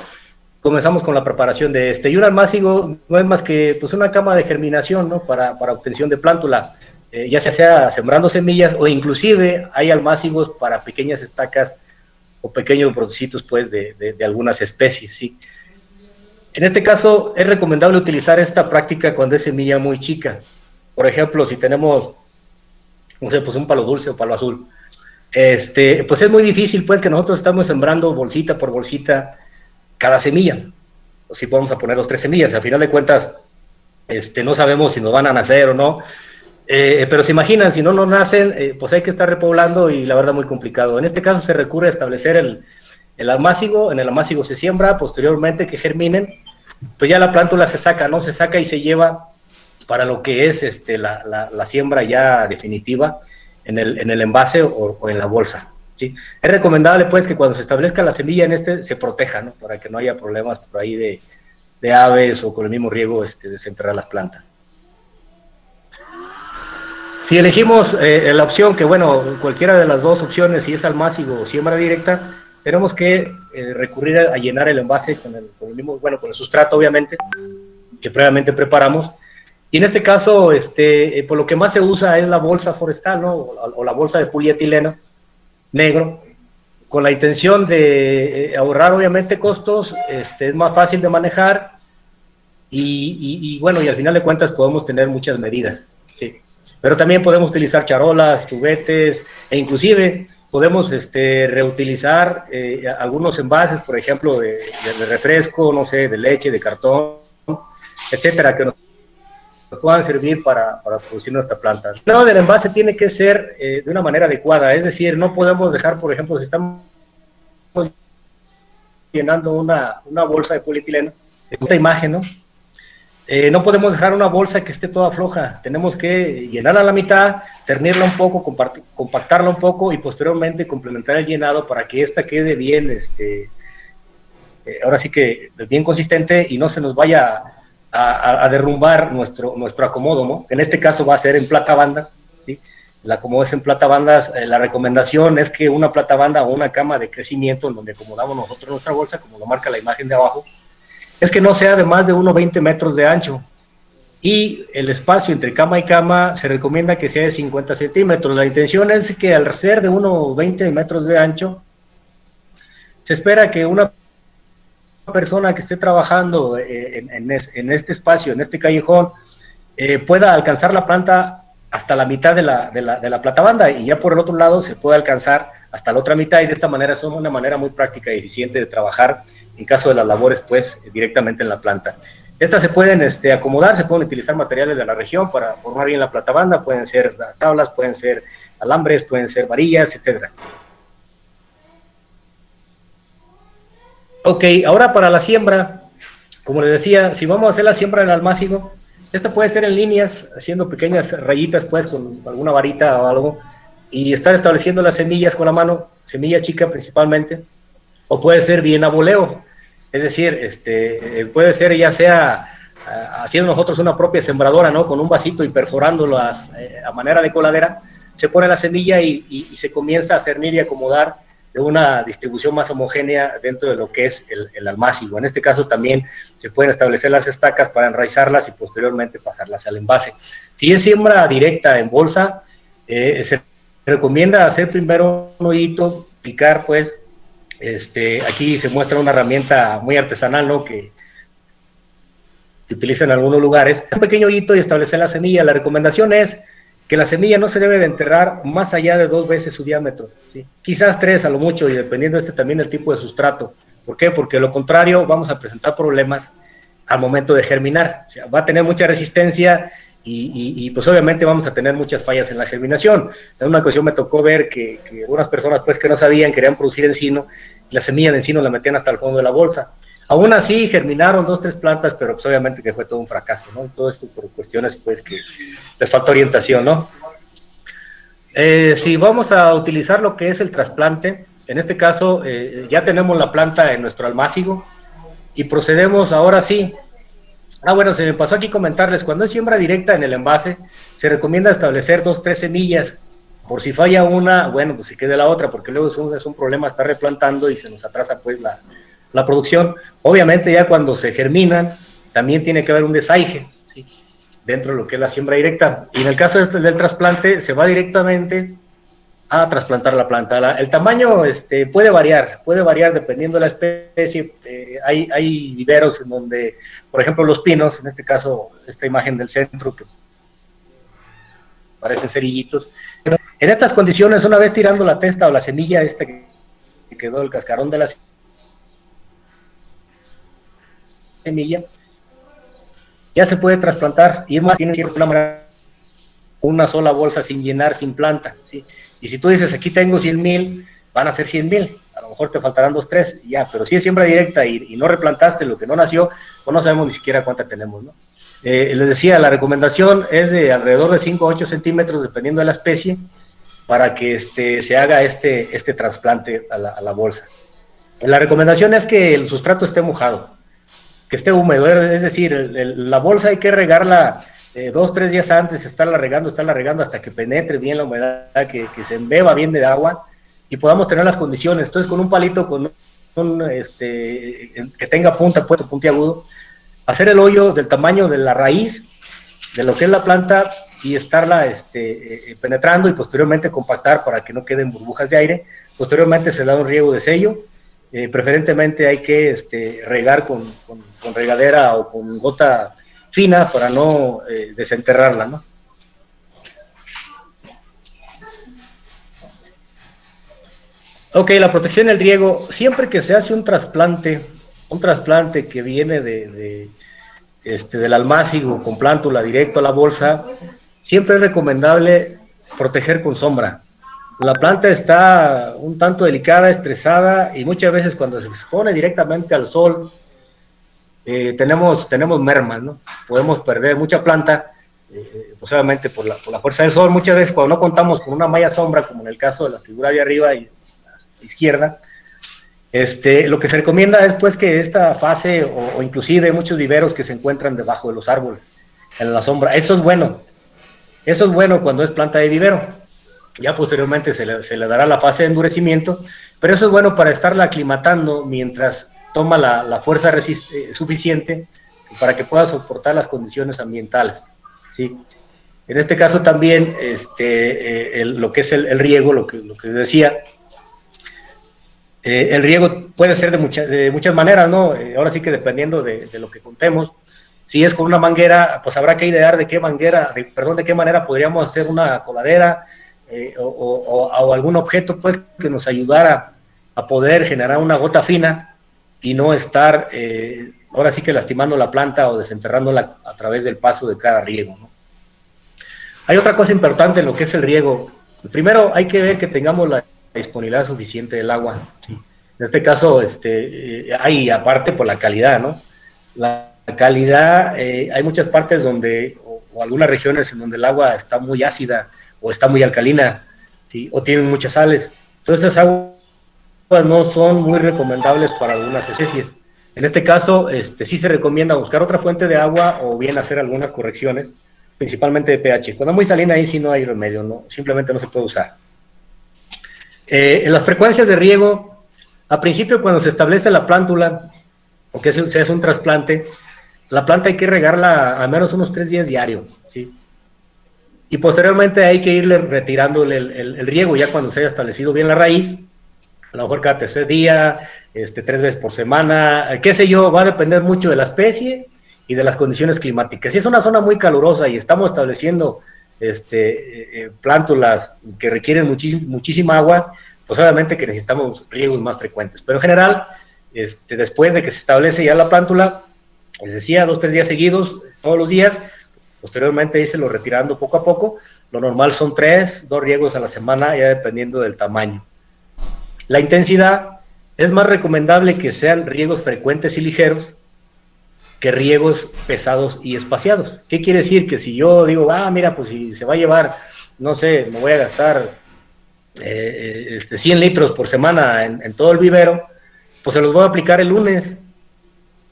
E: comenzamos con la preparación de y un almácigo no es más que pues una cama de germinación, ¿no? para obtención de plántula, ya sea sembrando semillas o inclusive hay almácigos para pequeñas estacas o pequeños brotecitos pues de algunas especies, ¿sí? En este caso es recomendable utilizar esta práctica cuando es semilla muy chica. Por ejemplo, si tenemos, no sé, pues un palo dulce o palo azul, pues es muy difícil pues que nosotros estamos sembrando bolsita por bolsita cada semilla, o si vamos a poner 2 o 3 semillas, al final de cuentas no sabemos si nos van a nacer o no. pero se imaginan, si no nacen, pues hay que estar repoblando y la verdad muy complicado. En este caso se recurre a establecer el almácigo, en el almácigo se siembra, posteriormente que germinen, pues ya la plántula se saca, ¿no? Se saca y se lleva para lo que es la siembra ya definitiva en el envase o en la bolsa, ¿sí? Es recomendable pues que cuando se establezca la semilla en se proteja, ¿no? Para que no haya problemas por ahí de aves o con el mismo riego desenterrar las plantas. Si elegimos la opción que, bueno, cualquiera de las dos opciones, si es almácigo o siembra directa, tenemos que recurrir a llenar el envase con el mismo, bueno, con el sustrato, obviamente, que previamente preparamos. Y en este caso, por lo que más se usa es la bolsa forestal, ¿no? O la bolsa de polietileno negro, con la intención de ahorrar, obviamente, costos, es más fácil de manejar y bueno, y al final de cuentas podemos tener muchas medidas, ¿sí? Pero también podemos utilizar charolas, tubetes, e inclusive podemos reutilizar algunos envases, por ejemplo, de refresco, no sé, de leche, de cartón, etcétera, que nos puedan servir para producir nuestra planta. El lado del envase tiene que ser de una manera adecuada, es decir, no podemos dejar, por ejemplo, si estamos llenando una bolsa de polietileno, esta imagen, ¿no? No podemos dejar una bolsa que esté toda floja, tenemos que llenarla a la mitad, cernirla un poco, compactarla un poco y posteriormente complementar el llenado para que esta quede bien, ahora sí que bien consistente y no se nos vaya a derrumbar nuestro acomodo, ¿no? En este caso va a ser en platabandas, ¿sí? El acomodo es en platabandas. La recomendación es que una platabanda o una cama de crecimiento en donde acomodamos nosotros nuestra bolsa, como lo marca la imagen de abajo, es que no sea de más de 1,20 metros de ancho. Y el espacio entre cama y cama se recomienda que sea de 50 centímetros. La intención es que al ser de 1,20 metros de ancho, se espera que una persona que esté trabajando en este espacio, en este callejón, pueda alcanzar la planta hasta la mitad de la platabanda y ya por el otro lado se puede alcanzar hasta la otra mitad y de esta manera es una manera muy práctica y eficiente de trabajar en caso de las labores pues directamente en la planta. Estas se pueden acomodar, se pueden utilizar materiales de la región para formar bien la platabanda, pueden ser tablas, pueden ser alambres, pueden ser varillas, etcétera. Ok, ahora para la siembra, como les decía, si vamos a hacer la siembra en el almácigo, esta puede ser en líneas, haciendo pequeñas rayitas pues con alguna varita o algo, y estar estableciendo las semillas con la mano, semilla chica principalmente, o puede ser bien a voleo, es decir, puede ser ya sea haciendo nosotros una propia sembradora, ¿no? Con un vasito y perforándolo a manera de coladera, se pone la semilla y se comienza a cernir y acomodar de una distribución más homogénea dentro de lo que es el almácigo. En este caso también se pueden establecer las estacas para enraizarlas y posteriormente pasarlas al envase. Si es siembra directa en bolsa, se recomienda hacer primero un hoyito, picar pues, aquí se muestra una herramienta muy artesanal, ¿no? que utilizan en algunos lugares, un pequeño hoyito y establecer la semilla. La recomendación es que la semilla no se debe de enterrar más allá de 2 veces su diámetro, ¿sí? Quizás 3 a lo mucho, y dependiendo también del tipo de sustrato. ¿Por qué? Porque de lo contrario vamos a presentar problemas al momento de germinar. O sea, va a tener mucha resistencia y pues obviamente vamos a tener muchas fallas en la germinación. En una ocasión me tocó ver que algunas personas pues que no sabían, querían producir encino, y la semilla de encino la metían hasta el fondo de la bolsa. Aún así germinaron 2 o 3 plantas, pero pues obviamente que fue todo un fracaso, ¿no? Y todo esto por cuestiones pues que les falta orientación, ¿no? Si vamos a utilizar lo que es el trasplante, en este caso ya tenemos la planta en nuestro almácigo y procedemos ahora sí. Bueno, se me pasó aquí comentarles, cuando es siembra directa en el envase, se recomienda establecer 2 o 3 semillas, por si falla una, bueno, pues se quede la otra, porque luego es un problema estar replantando y se nos atrasa pues la producción. Obviamente ya cuando se germinan, también tiene que haber un desaige, ¿sí? Dentro de lo que es la siembra directa. Y en el caso del trasplante, se va directamente a trasplantar la planta. El tamaño puede variar dependiendo de la especie. Hay viveros en donde, por ejemplo, los pinos, en este caso, esta imagen del centro, que parecen cerillitos. Pero en estas condiciones, una vez tirando la testa o la semilla que quedó el cascarón de la semilla, ya se puede trasplantar, y es más, tiene una manera una sola bolsa sin llenar, sin planta, ¿sí? Y si tú dices, aquí tengo 100,000, van a ser 100,000, a lo mejor te faltarán 2, 3, ya, pero si es siembra directa y no replantaste lo que no nació, pues no sabemos ni siquiera cuánta tenemos, ¿no? Les decía, la recomendación es de alrededor de 5 a 8 centímetros, dependiendo de la especie, para que se haga este trasplante a la bolsa. La recomendación es que el sustrato esté mojado, que esté húmedo, es decir, la bolsa hay que regarla 2, 3 días antes, estarla regando hasta que penetre bien la humedad, que se embeba bien de agua y podamos tener las condiciones. Entonces, con un palito que tenga puntiagudo, hacer el hoyo del tamaño de la raíz de lo que es la planta y estarla penetrando y posteriormente compactar para que no queden burbujas de aire. Posteriormente se da un riego de sello. Preferentemente hay que regar con regadera o con gota fina para no desenterrarla, ¿no? Ok, la protección del riego. Siempre que se hace un trasplante que viene del almácigo con plántula directo a la bolsa, siempre es recomendable proteger con sombra. La planta está un tanto delicada, estresada, y muchas veces cuando se expone directamente al sol, tenemos mermas, ¿no? Podemos perder mucha planta, posiblemente por la fuerza del sol. Muchas veces cuando no contamos con una malla sombra, como en el caso de la figura de arriba y la izquierda, lo que se recomienda es pues que esta fase, o inclusive muchos viveros que se encuentran debajo de los árboles, en la sombra, eso es bueno cuando es planta de vivero. Ya posteriormente se le dará la fase de endurecimiento, pero eso es bueno para estarla aclimatando mientras toma la fuerza suficiente para que pueda soportar las condiciones ambientales, ¿sí? En este caso también, lo que es el riego, lo que decía, el riego puede ser de muchas maneras, ¿no? Ahora sí que dependiendo de lo que contemos. Si es con una manguera, pues habrá que idear de qué manera podríamos hacer una coladera, o algún objeto pues que nos ayudara a poder generar una gota fina y no estar ahora sí que lastimando la planta o desenterrándola a través del paso de cada riego, ¿no? Hay otra cosa importante en lo que es el riego. Primero hay que ver que tengamos la disponibilidad suficiente del agua, ¿sí? En este caso hay aparte por la calidad, ¿no? La calidad, hay muchas partes donde o algunas regiones en donde el agua está muy ácida o está muy alcalina, ¿sí? O tienen muchas sales. Entonces esas aguas no son muy recomendables para algunas especies. En este caso, sí se recomienda buscar otra fuente de agua o bien hacer algunas correcciones, principalmente de pH. Cuando es muy salina, ahí sí no hay remedio, ¿no? Simplemente no se puede usar. En las frecuencias de riego, a principio cuando se establece la plántula, o que se hace un trasplante, la planta hay que regarla al menos unos 3 días diarios, ¿sí? Y posteriormente hay que irle retirándole el riego ya cuando se haya establecido bien la raíz, a lo mejor cada tercer día, 3 veces por semana, qué sé yo, va a depender mucho de la especie y de las condiciones climáticas. Si es una zona muy calurosa y estamos estableciendo plántulas que requieren muchísima agua, pues obviamente que necesitamos riegos más frecuentes. Pero en general, después de que se establece ya la plántula, les decía, 2 o 3 días seguidos, todos los días, posteriormente írselo retirando poco a poco. Lo normal son 2 riegos a la semana, ya dependiendo del tamaño. La intensidad, es más recomendable que sean riegos frecuentes y ligeros que riegos pesados y espaciados. ¿Qué quiere decir? Que si yo digo, mira, pues si se va a llevar, no sé, me voy a gastar 100 litros por semana en todo el vivero, pues se los voy a aplicar el lunes,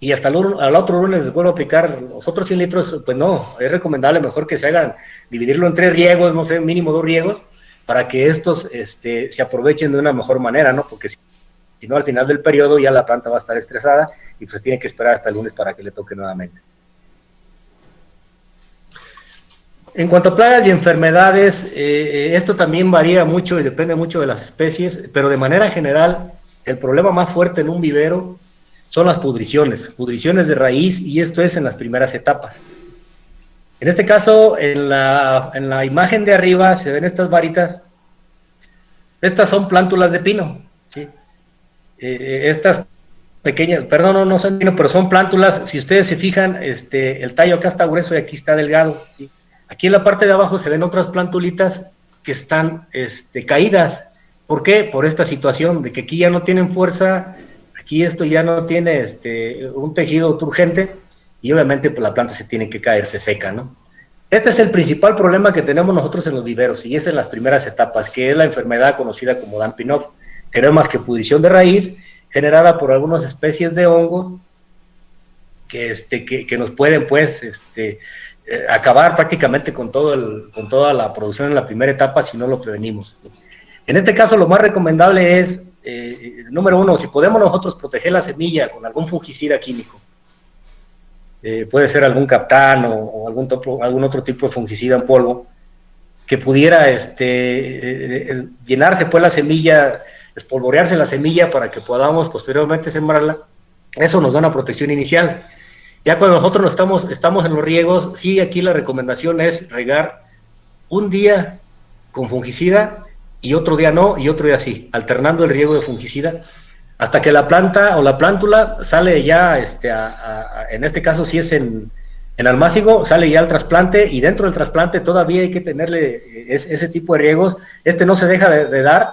E: y hasta al otro lunes les vuelvo a aplicar los otros 100 litros, pues no, es recomendable mejor que se hagan, dividirlo en 3 riegos, no sé, mínimo 2 riegos, para que estos se aprovechen de una mejor manera, ¿no? Porque si no, al final del periodo ya la planta va a estar estresada y pues tiene que esperar hasta el lunes para que le toque nuevamente. En cuanto a plagas y enfermedades, esto también varía mucho y depende mucho de las especies, pero de manera general, el problema más fuerte en un vivero son las pudriciones de raíz, y esto es en las primeras etapas. En este caso, en la imagen de arriba se ven estas varitas. Estas son plántulas de pino, ¿sí? Estas pequeñas, perdón, no son pino, pero son plántulas. Si ustedes se fijan, el tallo acá está grueso y aquí está delgado, ¿sí? Aquí en la parte de abajo se ven otras plantulitas que están caídas. ¿Por qué? Por esta situación de que aquí ya no tienen fuerza, aquí esto ya no tiene un tejido turgente, y obviamente pues la planta se tiene que caer, se seca, ¿no? Este es el principal problema que tenemos nosotros en los viveros, y es en las primeras etapas, que es la enfermedad conocida como Damping Off, que no es más que pudrición de raíz, generada por algunas especies de hongo, que nos pueden, pues, acabar prácticamente con toda la producción en la primera etapa si no lo prevenimos. En este caso, lo más recomendable es, número uno, si podemos nosotros proteger la semilla con algún fungicida químico, puede ser algún Captán o algún otro tipo de fungicida en polvo, que pudiera llenarse pues la semilla, espolvorearse la semilla para que podamos posteriormente sembrarla. Eso nos da una protección inicial. Ya cuando nosotros estamos en los riegos, sí, aquí la recomendación es regar un día con fungicida y otro día no, y otro día sí, alternando el riego de fungicida, hasta que la planta o la plántula sale ya, en este caso si es en almácigo, sale ya al trasplante, y dentro del trasplante todavía hay que tenerle ese tipo de riegos. No se deja de dar,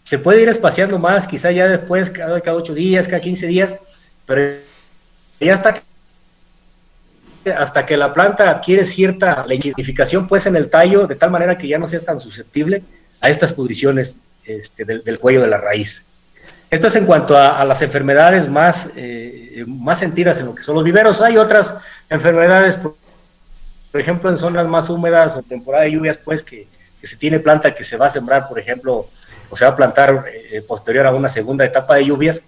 E: se puede ir espaciando más, quizá ya después, cada 8 días, cada 15 días, pero ya hasta que la planta adquiere cierta lignificación pues en el tallo, de tal manera que ya no sea tan susceptible a estas pudriciones del cuello de la raíz. Esto es en cuanto a las enfermedades más sentidas en lo que son los viveros. Hay otras enfermedades, por ejemplo, en zonas más húmedas o temporada de lluvias, pues que se tiene planta que se va a sembrar, por ejemplo, o se va a plantar posterior a una segunda etapa de lluvias.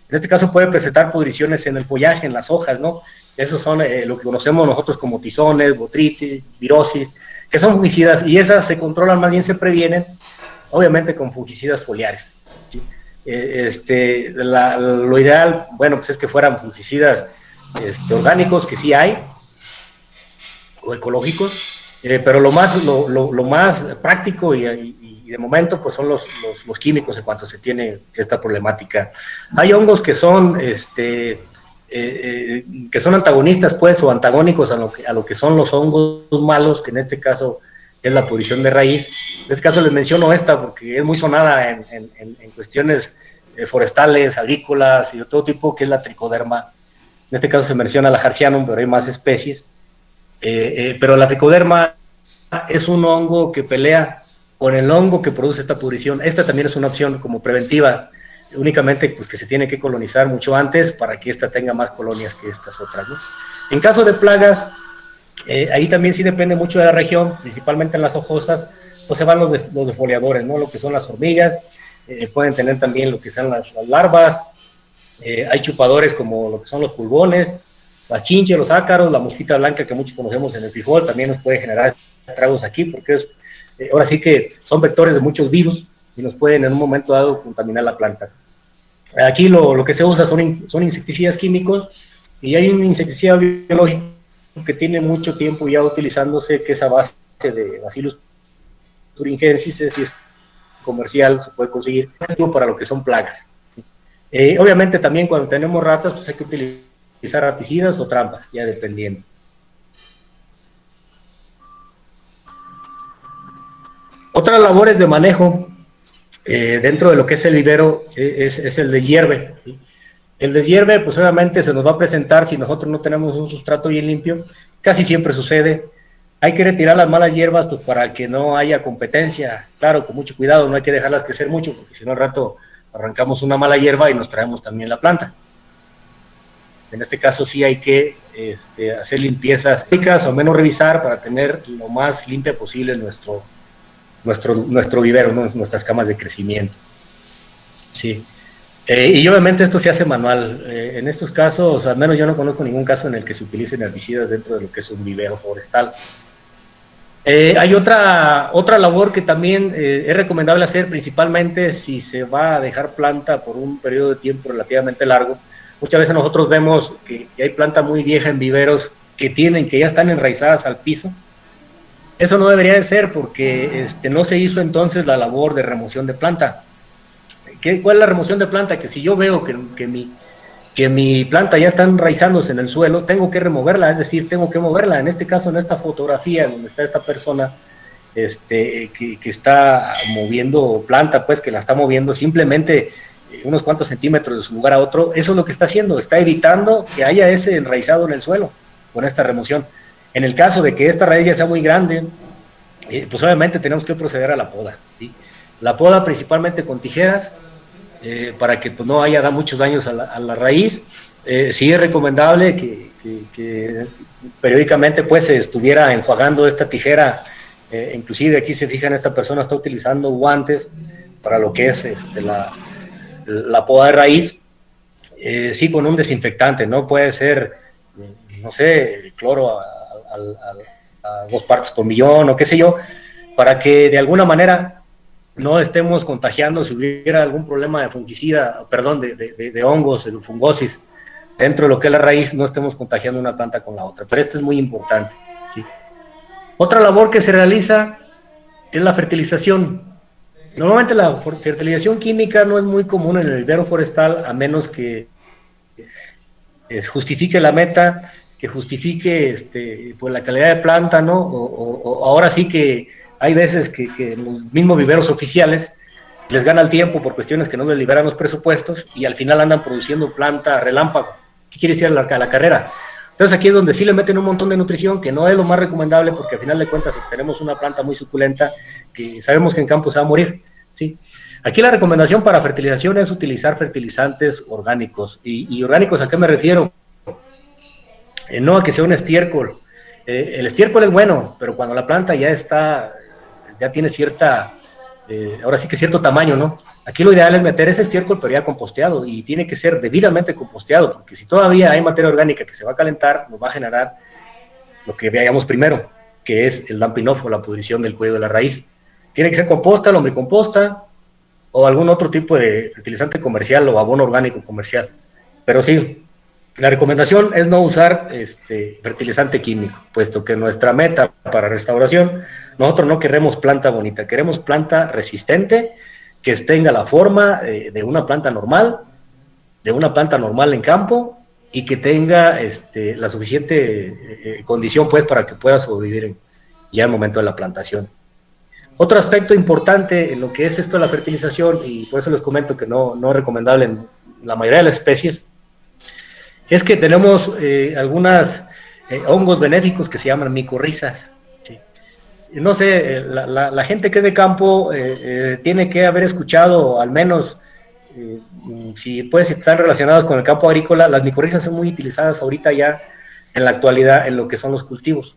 E: En este caso puede presentar pudriciones en el follaje, en las hojas, ¿no? Esos son lo que conocemos nosotros como tizones, botritis, virosis, que son fungicidas, y esas se controlan, más bien se previenen, obviamente con fungicidas foliares, ¿sí? Lo ideal, bueno, pues es que fueran fungicidas orgánicos, que sí hay, o ecológicos, pero lo más práctico y de momento pues son los químicos en cuanto se tiene esta problemática. Hay hongos que son antagonistas pues, o antagónicos a lo que son los hongos malos, que en este caso es la pudrición de raíz. En este caso les menciono esta porque es muy sonada en cuestiones forestales, agrícolas y de todo tipo, que es la tricoderma. En este caso se menciona la Harcianum, pero hay más especies. Pero la tricoderma es un hongo que pelea con el hongo que produce esta pudrición. Esta también es una opción como preventiva, únicamente pues que se tiene que colonizar mucho antes para que esta tenga más colonias que estas otras, ¿no? En caso de plagas, ahí también sí depende mucho de la región, principalmente en las hojosas, pues se van los defoliadores, ¿no? Lo que son las hormigas, pueden tener también lo que son las larvas, hay chupadores como lo que son los pulgones, las chinches, los ácaros, la mosquita blanca que muchos conocemos en el frijol, también nos puede generar estragos aquí, porque ahora sí que son vectores de muchos virus y nos pueden en un momento dado contaminar la planta. Aquí lo que se usa son insecticidas químicos, y hay un insecticida biológico que tiene mucho tiempo ya utilizándose, que es a base de Bacillus thuringiensis, si es comercial, se puede conseguir para lo que son plagas, ¿sí? Obviamente también cuando tenemos ratas, pues hay que utilizar raticidas o trampas, ya dependiendo. Otras labores de manejo dentro de lo que es el vivero es el deshierve, ¿sí? El deshierve, pues obviamente se nos va a presentar si nosotros no tenemos un sustrato bien limpio, casi siempre sucede. Hay que retirar las malas hierbas pues, para que no haya competencia, claro, con mucho cuidado, no hay que dejarlas crecer mucho, porque si no al rato arrancamos una mala hierba y nos traemos también la planta. En este caso sí hay que hacer limpiezas técnicas o menos revisar para tener lo más limpia posible nuestro vivero, ¿no? Nuestras camas de crecimiento. Sí. Y obviamente esto se hace manual. En estos casos, al menos yo no conozco ningún caso en el que se utilicen herbicidas dentro de lo que es un vivero forestal. Hay otra labor que también es recomendable hacer, principalmente si se va a dejar planta por un periodo de tiempo relativamente largo. Muchas veces nosotros vemos que hay planta muy vieja en viveros que ya están enraizadas al piso. Eso no debería de ser porque no se hizo entonces la labor de remoción de planta. ¿Cuál es la remoción de planta? Que si yo veo que que mi planta ya está enraizándose en el suelo, tengo que removerla, es decir, tengo que moverla. En este caso, en esta fotografía donde está esta persona que está moviendo planta, pues que la está moviendo simplemente unos cuantos centímetros de su lugar a otro, eso es lo que está haciendo, está evitando que haya ese enraizado en el suelo con esta remoción. En el caso de que esta raíz ya sea muy grande, pues obviamente tenemos que proceder a la poda, ¿sí? La poda principalmente con tijeras, para que pues, no haya muchos daños a la raíz. Sí es recomendable que periódicamente pues se estuviera enjuagando esta tijera, inclusive aquí se fijan, esta persona está utilizando guantes para lo que es la poda de raíz, sí con un desinfectante, ¿no? Puede ser, no sé, cloro a 2 partes por millón o qué sé yo, para que de alguna manera no estemos contagiando, si hubiera algún problema de fungicida, perdón, de hongos, de fungosis, dentro de lo que es la raíz, no estemos contagiando una planta con la otra. Pero esto es muy importante, ¿sí? Otra labor que se realiza es la fertilización. Normalmente la fertilización química no es muy común en el vivero forestal, a menos que justifique la meta, que justifique pues la calidad de planta, ¿no? O ahora sí que hay veces que los mismos viveros oficiales les gana el tiempo por cuestiones que no les liberan los presupuestos y al final andan produciendo planta relámpago. ¿Qué quiere decir la carrera? Entonces aquí es donde sí le meten un montón de nutrición, que no es lo más recomendable, porque al final de cuentas tenemos una planta muy suculenta que sabemos que en campo se va a morir, ¿sí? Aquí la recomendación para fertilización es utilizar fertilizantes orgánicos. ¿Y orgánicos a qué me refiero? No a que sea un estiércol. El estiércol es bueno, pero cuando la planta ya tiene cierta, ahora sí que cierto tamaño, ¿no? Aquí lo ideal es meter ese estiércol, pero ya composteado, y tiene que ser debidamente composteado, porque si todavía hay materia orgánica que se va a calentar, nos va a generar lo que veíamos primero, que es el dumping off o la pudrición del cuello de la raíz. Tiene que ser composta, lombricomposta, o algún otro tipo de fertilizante comercial o abono orgánico comercial. Pero sí, la recomendación es no usar fertilizante químico, puesto que nuestra meta para restauración, nosotros no queremos planta bonita, queremos planta resistente, que tenga la forma de una planta normal en campo, y que tenga la suficiente condición pues para que pueda sobrevivir ya al momento de la plantación. Otro aspecto importante en lo que es esto de la fertilización, y por eso les comento que no es recomendable en la mayoría de las especies, es que tenemos algunos hongos benéficos que se llaman micorrizas, ¿sí? No sé, la gente que es de campo tiene que haber escuchado, al menos, si están relacionados con el campo agrícola, las micorrizas son muy utilizadas ahorita ya en la actualidad en lo que son los cultivos.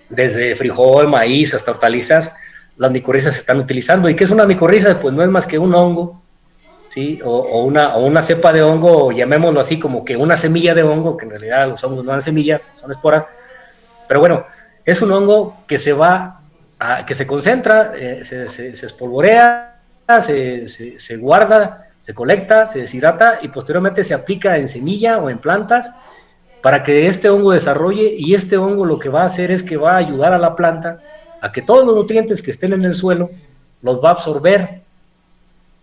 E: Desde frijol, maíz, hasta hortalizas, las micorrizas se están utilizando. ¿Y qué es una micorriza? Pues no es más que un hongo, ¿sí? O una cepa de hongo, llamémoslo así, como que una semilla de hongo, que en realidad los hongos no dan semillas, son esporas. Pero bueno, es un hongo que que se concentra, se espolvorea, se guarda, se colecta, se deshidrata y posteriormente se aplica en semilla o en plantas para que este hongo desarrolle, y este hongo lo que va a hacer es que va a ayudar a la planta a que todos los nutrientes que estén en el suelo los va a absorber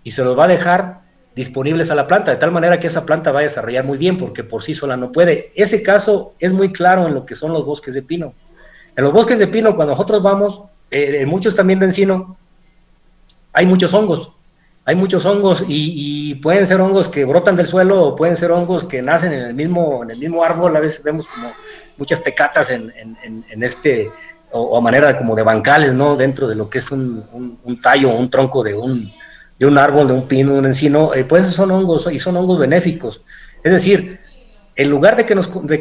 E: y se los va a dejar disponibles a la planta, de tal manera que esa planta va a desarrollar muy bien, porque por sí sola no puede. Ese caso es muy claro en lo que son los bosques de pino. En los bosques de pino, cuando nosotros vamos, en muchos también de encino, hay muchos hongos y pueden ser hongos que brotan del suelo, o pueden ser hongos que nacen en el mismo árbol. A veces vemos como muchas tecatas o a manera como de bancales, ¿no? Dentro de lo que es un tallo, un tronco de un árbol, de un pino, un encino, pues son hongos, y son hongos benéficos. Es decir, en lugar de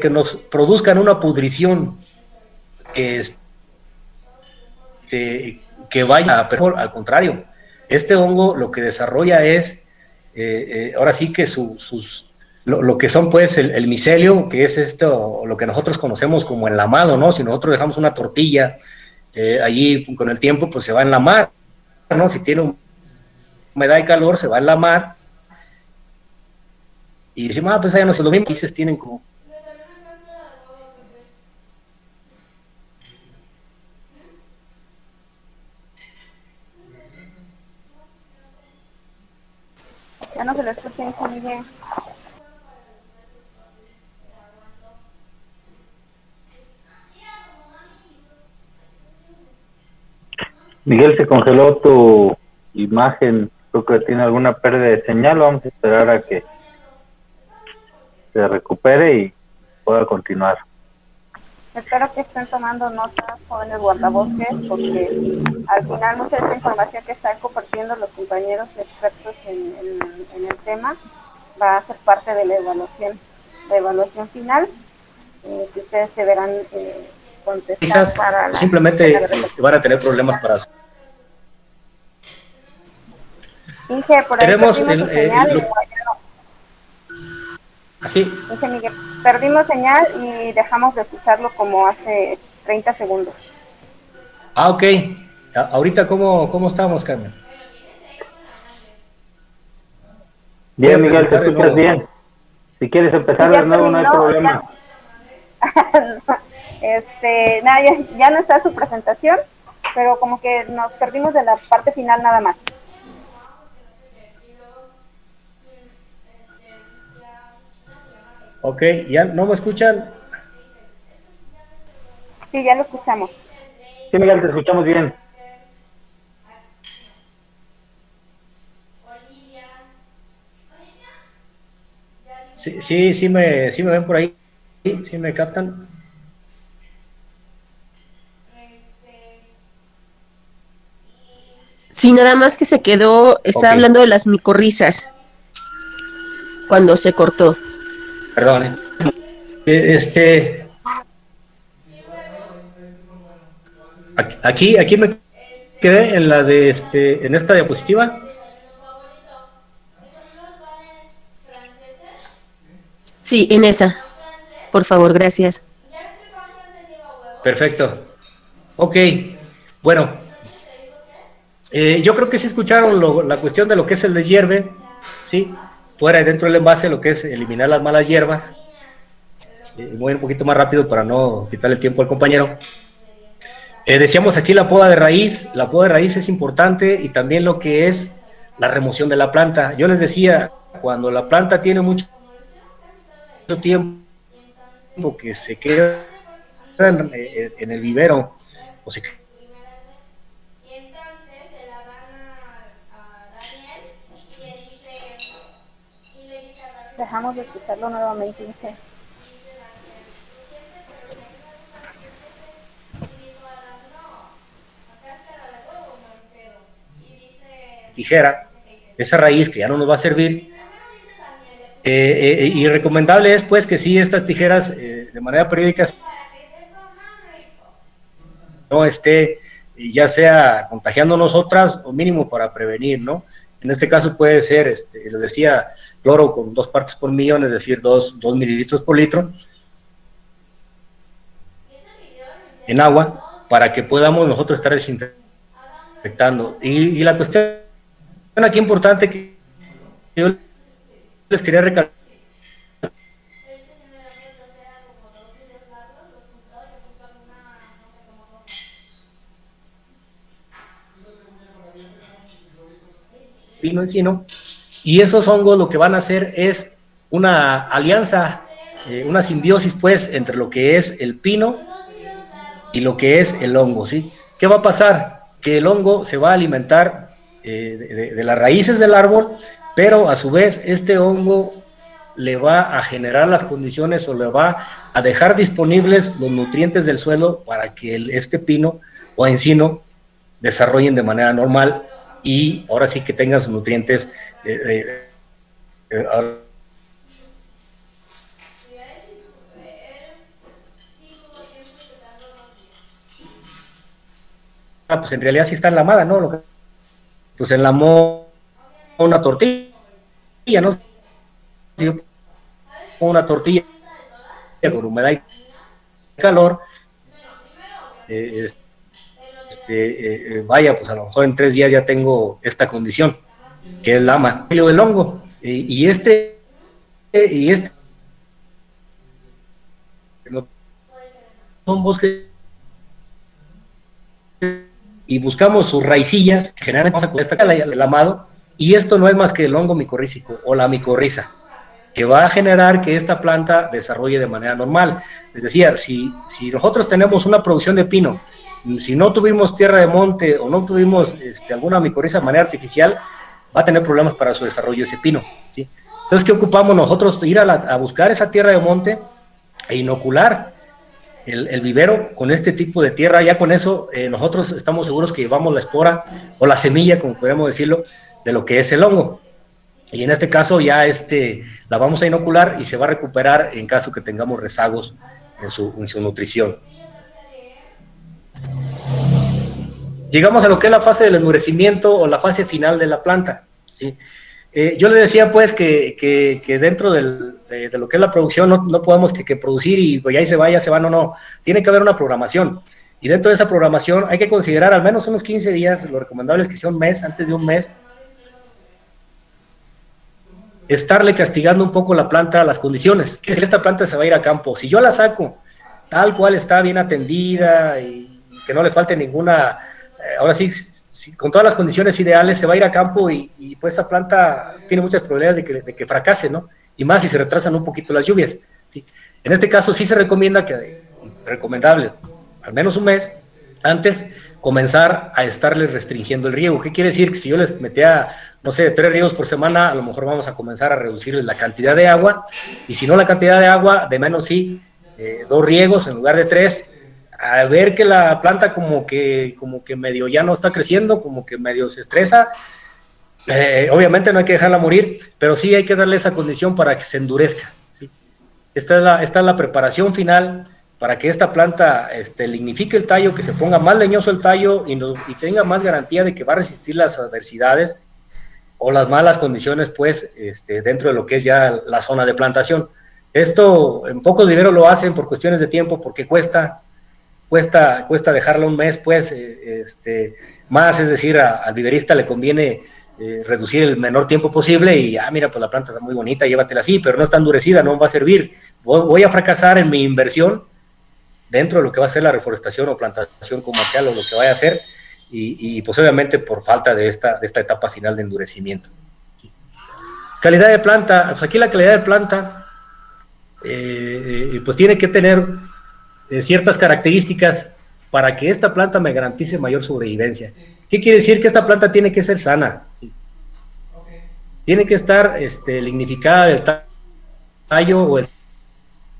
E: que nos produzcan una pudrición que vaya a peor, al contrario, este hongo lo que desarrolla es, ahora sí que lo que son pues el micelio, que es esto, lo que nosotros conocemos como enlamado, ¿no? Si nosotros dejamos una tortilla allí con el tiempo, pues se va a enlamar, ¿no? Si tiene humedad y calor, se va a enlamar, y decimos, pues allá no es lo mismo, países tienen como...
D: Ya no se lo escucha muy bien.
A: Miguel, se congeló tu imagen, creo que tiene alguna pérdida de señal, vamos a esperar a que se recupere y pueda continuar.
D: Espero que estén tomando notas, jóvenes guardabosques, porque al final mucha de esta información que están compartiendo los compañeros expertos en el tema va a ser parte de la evaluación final, que ustedes se verán contestar
E: Quizás
D: para la...
E: simplemente van a tener problemas para...
D: Inge, por ahí
E: Tenemos
D: perdimos señal.
E: Así.
D: Inge Miguel, perdimos señal y dejamos de escucharlo como hace 30 segundos.
E: Ah, ok. Ahorita, ¿cómo estamos, Carmen?
A: Bien, Miguel, te escuchas bien. Si quieres empezar de nuevo, no hay problema.
D: Nada, ya no está su presentación, pero como que nos perdimos de la parte final nada más.
E: Ok, ¿ya no me escuchan?
D: Sí, ya lo escuchamos.
A: Sí, Miguel, te escuchamos bien.
E: Sí me ven por ahí, sí me captan.
F: Sí, nada más que se quedó, está hablando de las micorrizas, cuando se cortó.
E: Perdón. Aquí me quedé en la de en esta diapositiva.
F: Sí, en esa. Por favor, gracias.
E: Perfecto. Ok, bueno. Yo creo que sí escucharon la cuestión de lo que es el deshierve, ¿sí? Fuera y dentro del envase, lo que es eliminar las malas hierbas. Voy un poquito más rápido para no quitarle el tiempo al compañero. Decíamos aquí la poda de raíz. La poda de raíz es importante y también lo que es la remoción de la planta. Yo les decía, cuando la planta tiene mucho tiempo que se queda en el vivero o se
D: Dejamos de escucharlo nuevamente, Inge.
E: tijera, esa raíz que ya no nos va a servir. Y recomendable es pues que sí, estas tijeras de manera periódica no esté ya sea contagiándonos otras o mínimo para prevenir, ¿no? En este caso puede ser, les decía, cloro con 2 partes por millón, es decir, 2 mililitros por litro en agua, para que podamos nosotros estar desinfectando. Y la cuestión aquí importante que yo les quería recalcar, pino encino, y esos hongos lo que van a hacer es una alianza, una simbiosis pues entre lo que es el pino y lo que es el hongo, ¿sí? ¿Qué va a pasar? Que el hongo se va a alimentar de las raíces del árbol, pero a su vez este hongo le va a generar las condiciones o le va a dejar disponibles los nutrientes del suelo para que este pino o encino desarrollen de manera normal y ahora sí que tengan sus nutrientes pues en realidad sí está enlamada, ¿no? Pues enlamó una tortilla, ¿no? Una tortilla con humedad y calor, vaya, pues a lo mejor en 3 días ya tengo esta condición, que es lama, del hongo, y son bosques, y buscamos sus raicillas, generalmente con esta el amado, y esto no es más que el hongo micorrícico o la micorriza, que va a generar que esta planta desarrolle de manera normal. Les decía, si nosotros tenemos una producción de pino si no tuvimos tierra de monte o no tuvimos alguna micorriza de manera artificial, va a tener problemas para su desarrollo ese pino, ¿sí? Entonces, ¿qué ocupamos nosotros? Ir a buscar esa tierra de monte e inocular el vivero con este tipo de tierra. Ya con eso nosotros estamos seguros que llevamos la espora o la semilla, como podemos decirlo, de lo que es el hongo. Y en este caso ya la vamos a inocular y se va a recuperar en caso que tengamos rezagos en su nutrición. Llegamos a lo que es la fase del endurecimiento o la fase final de la planta, ¿sí? Yo le decía pues que dentro de lo que es la producción no podemos que producir y pues ahí se va, no, tiene que haber una programación, y dentro de esa programación hay que considerar al menos unos 15 días, lo recomendable es que sea un mes, antes de un mes, estarle castigando un poco la planta a las condiciones, que esta planta se va a ir a campo, si yo la saco tal cual está bien atendida y que no le falte ninguna, ahora sí, con todas las condiciones ideales, se va a ir a campo y pues esa planta tiene muchas probabilidades de que fracase, ¿no? Y más si se retrasan un poquito las lluvias, ¿sí? En este caso sí se recomienda recomendable, al menos un mes antes, comenzar a estarles restringiendo el riego. ¿Qué quiere decir? Que si yo les metía, no sé, 3 riegos por semana, a lo mejor vamos a comenzar a reducirles la cantidad de agua, y si no la cantidad de agua, de menos sí, 2 riegos en lugar de 3, a ver que la planta como que medio ya no está creciendo, como que medio se estresa. Obviamente no hay que dejarla morir, pero sí hay que darle esa condición para que se endurezca, ¿sí? Esta es la preparación final para que esta planta lignifique el tallo, que se ponga más leñoso el tallo y tenga más garantía de que va a resistir las adversidades o las malas condiciones, pues, dentro de lo que es ya la zona de plantación. Esto en pocos viveros lo hacen por cuestiones de tiempo, porque cuesta dejarla un mes, pues, más, es decir, al viverista le conviene reducir el menor tiempo posible y, mira, pues la planta está muy bonita, llévatela así, pero no está endurecida, no va a servir, voy a fracasar en mi inversión dentro de lo que va a ser la reforestación o plantación comercial o lo que vaya a hacer, y pues obviamente por falta de esta etapa final de endurecimiento, ¿sí? Calidad de planta, pues aquí la calidad de planta pues tiene que tener ciertas características para que esta planta me garantice mayor sobrevivencia. ¿Qué quiere decir? Que esta planta tiene que ser sana, ¿sí? Tiene que estar lignificada del tallo, o el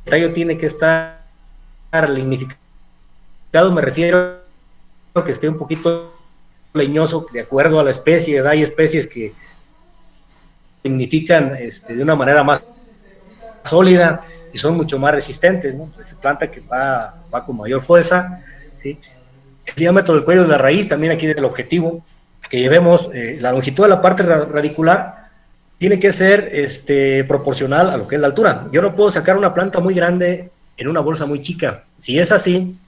E: tallo tiene que estar lignificado, me refiero a que esté un poquito leñoso de acuerdo a la especie. Hay especies que lignifican de una manera más sólida y son mucho más resistentes, ¿no? Es planta que va con mayor fuerza, ¿sí? El diámetro del cuello de la raíz, también aquí el objetivo, que llevemos la longitud de la parte radicular, tiene que ser proporcional a lo que es la altura. Yo no puedo sacar una planta muy grande en una bolsa muy chica. Si es así,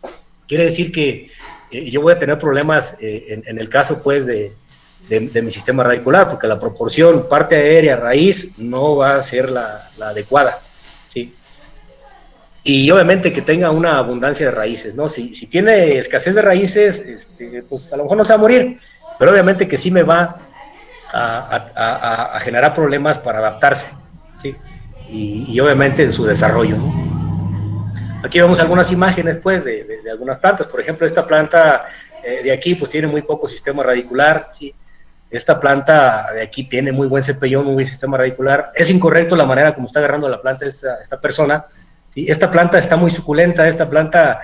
E: quiere decir que yo voy a tener problemas en el caso, pues, de mi sistema radicular, porque la proporción parte aérea raíz no va a ser la adecuada, ¿sí? Y obviamente que tenga una abundancia de raíces, ¿no? Si tiene escasez de raíces, pues a lo mejor no se va a morir, pero obviamente que sí me va a generar problemas para adaptarse, ¿sí? Y obviamente en su desarrollo, ¿no? Aquí vemos algunas imágenes, pues, de algunas plantas. Por ejemplo, esta planta de aquí, pues, tiene muy poco sistema radicular, ¿sí? Esta planta de aquí tiene muy buen cepellón, muy buen sistema radicular. Es incorrecto la manera como está agarrando la planta esta persona, ¿sí? Esta planta está muy suculenta, esta planta,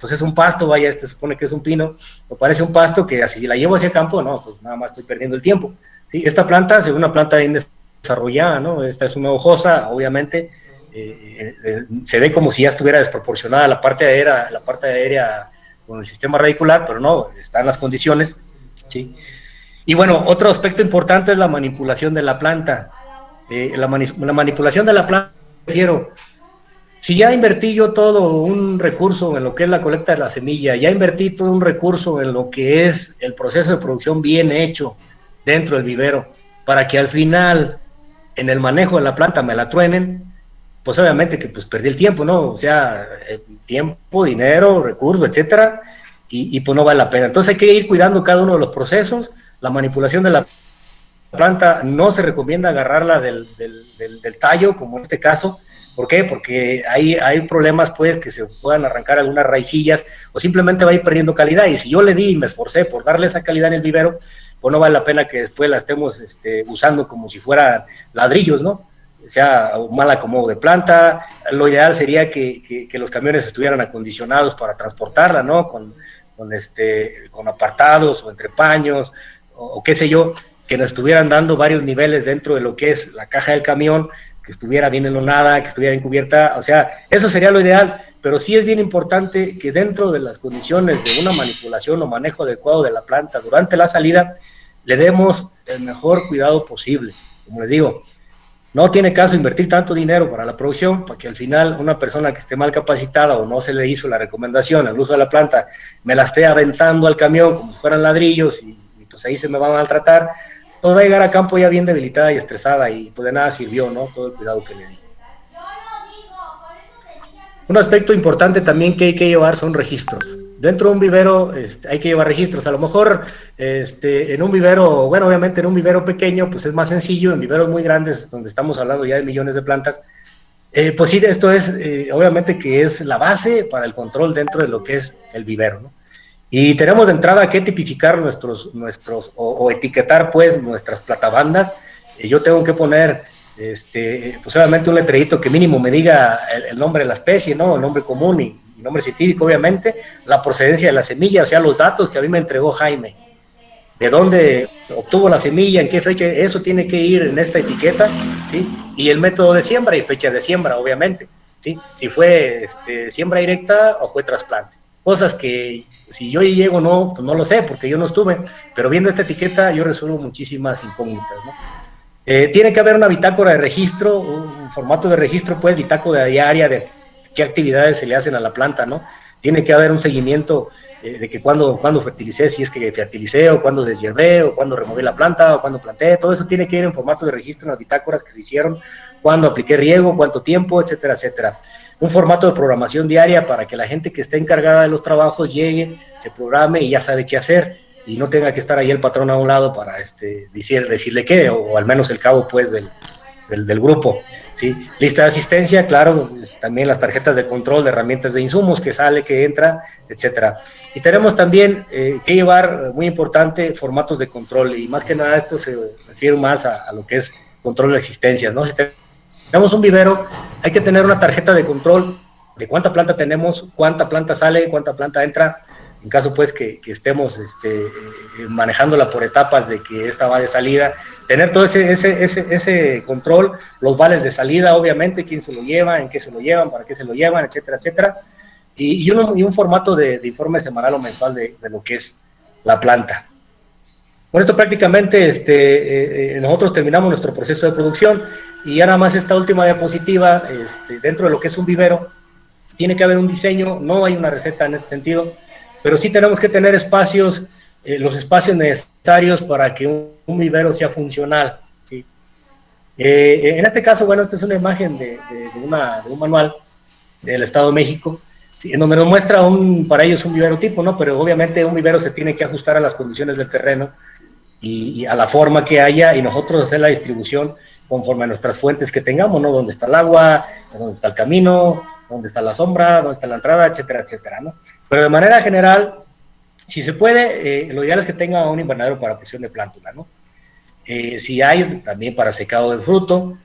E: pues, es un pasto, vaya, se supone que es un pino, o parece un pasto que así si la llevo hacia el campo, no, pues nada más estoy perdiendo el tiempo, ¿sí? Esta planta es una planta bien desarrollada, ¿no? Esta es una hojosa, obviamente. Se ve como si ya estuviera desproporcionada la parte aérea con el sistema radicular, pero no, están las condiciones, ¿sí? Y bueno, otro aspecto importante es la manipulación de la planta. La manipulación de la planta, si ya invertí yo todo un recurso en lo que es la colecta de la semilla, ya invertí todo un recurso en lo que es el proceso de producción bien hecho dentro del vivero, para que al final en el manejo de la planta me la truenen, pues obviamente que pues perdí el tiempo, ¿no? O sea, tiempo, dinero, recursos, etcétera, y pues no vale la pena. Entonces hay que ir cuidando cada uno de los procesos. La manipulación de la planta no se recomienda agarrarla del tallo, como en este caso, ¿Por qué? Porque hay problemas, pues, que se puedan arrancar algunas raicillas o simplemente va a ir perdiendo calidad. Y si yo le di y me esforcé por darle esa calidad en el vivero, pues no vale la pena que después la estemos usando como si fueran ladrillos, ¿no? Sea un mal acomodo de planta. Lo ideal sería que los camiones estuvieran acondicionados para transportarla, ¿no? Con apartados o entre paños o qué sé yo, que nos estuvieran dando varios niveles dentro de lo que es la caja del camión, que estuviera bien enlonada, que estuviera encubierta. O sea, eso sería lo ideal, pero sí es bien importante que dentro de las condiciones de una manipulación o manejo adecuado de la planta durante la salida, le demos el mejor cuidado posible. Como les digo, no tiene caso invertir tanto dinero para la producción, para que al final una persona que esté mal capacitada o no se le hizo la recomendación al uso de la planta, me la esté aventando al camión como si fueran ladrillos y pues ahí se me va a maltratar. Pues va a llegar a campo ya bien debilitada y estresada y pues de nada sirvió, ¿no? Todo el cuidado que le di. Un aspecto importante también que hay que llevar son registros. Dentro de un vivero hay que llevar registros. A lo mejor en un vivero, bueno, obviamente en un vivero pequeño pues es más sencillo. En viveros muy grandes, donde estamos hablando ya de millones de plantas, pues sí, esto es obviamente que es la base para el control dentro de lo que es el vivero, ¿no? Y tenemos de entrada que tipificar nuestros o etiquetar pues nuestras platabandas. Yo tengo que poner pues obviamente un letrerito que mínimo me diga el nombre de la especie, ¿no? El nombre común y nombre científico, obviamente, la procedencia de la semilla, o sea, los datos que a mí me entregó Jaime, de dónde obtuvo la semilla, en qué fecha, eso tiene que ir en esta etiqueta, ¿sí? Y el método de siembra y fecha de siembra, obviamente, ¿sí? Si fue siembra directa o fue trasplante. Cosas que si yo llego no, pues no lo sé, porque yo no estuve, pero viendo esta etiqueta yo resuelvo muchísimas incógnitas, ¿no? Tiene que haber una bitácora de registro, un formato de registro, pues, bitácora diaria de qué actividades se le hacen a la planta, ¿no? Tiene que haber un seguimiento de que cuando fertilicé, si es que fertilicé, o cuando deshiervé, o cuando removí la planta, o cuando planté, todo eso tiene que ir en formato de registro en las bitácoras que se hicieron, cuando apliqué riego, cuánto tiempo, etcétera, etcétera. Un formato de programación diaria para que la gente que esté encargada de los trabajos llegue, se programe y ya sabe qué hacer, y no tenga que estar ahí el patrón a un lado para decirle qué, o al menos el cabo, pues, del grupo, ¿sí? Lista de asistencia, claro, también las tarjetas de control de herramientas de insumos, que sale, que entra, etcétera. Y tenemos también que llevar, muy importante, formatos de control, y más que nada esto se refiere más a lo que es control de existencias, ¿no? Si tenemos un vivero, hay que tener una tarjeta de control de cuánta planta tenemos, cuánta planta sale, cuánta planta entra, en caso pues que estemos manejándola por etapas de que esta va de salida, tener todo ese control, los vales de salida, obviamente, quién se lo lleva, en qué se lo llevan, para qué se lo llevan, etcétera, etcétera, y un formato de informe semanal o mensual de lo que es la planta. Con esto prácticamente nosotros terminamos nuestro proceso de producción, y ya nada más esta última diapositiva, dentro de lo que es un vivero, tiene que haber un diseño, no hay una receta en este sentido, pero sí tenemos que tener espacios, los espacios necesarios para que un vivero sea funcional, ¿sí? En este caso, bueno, esta es una imagen de un manual del Estado de México, ¿sí? En donde nos muestra para ellos un vivero tipo, ¿no? Pero obviamente un vivero se tiene que ajustar a las condiciones del terreno y a la forma que haya, y nosotros hacer la distribución conforme a nuestras fuentes que tengamos, ¿no? Dónde está el agua, dónde está el camino, dónde está la sombra, dónde está la entrada, etcétera, etcétera, ¿no? Pero de manera general, si se puede, lo ideal es que tenga un invernadero para producción de plántula, ¿no? Si hay, también para secado del fruto,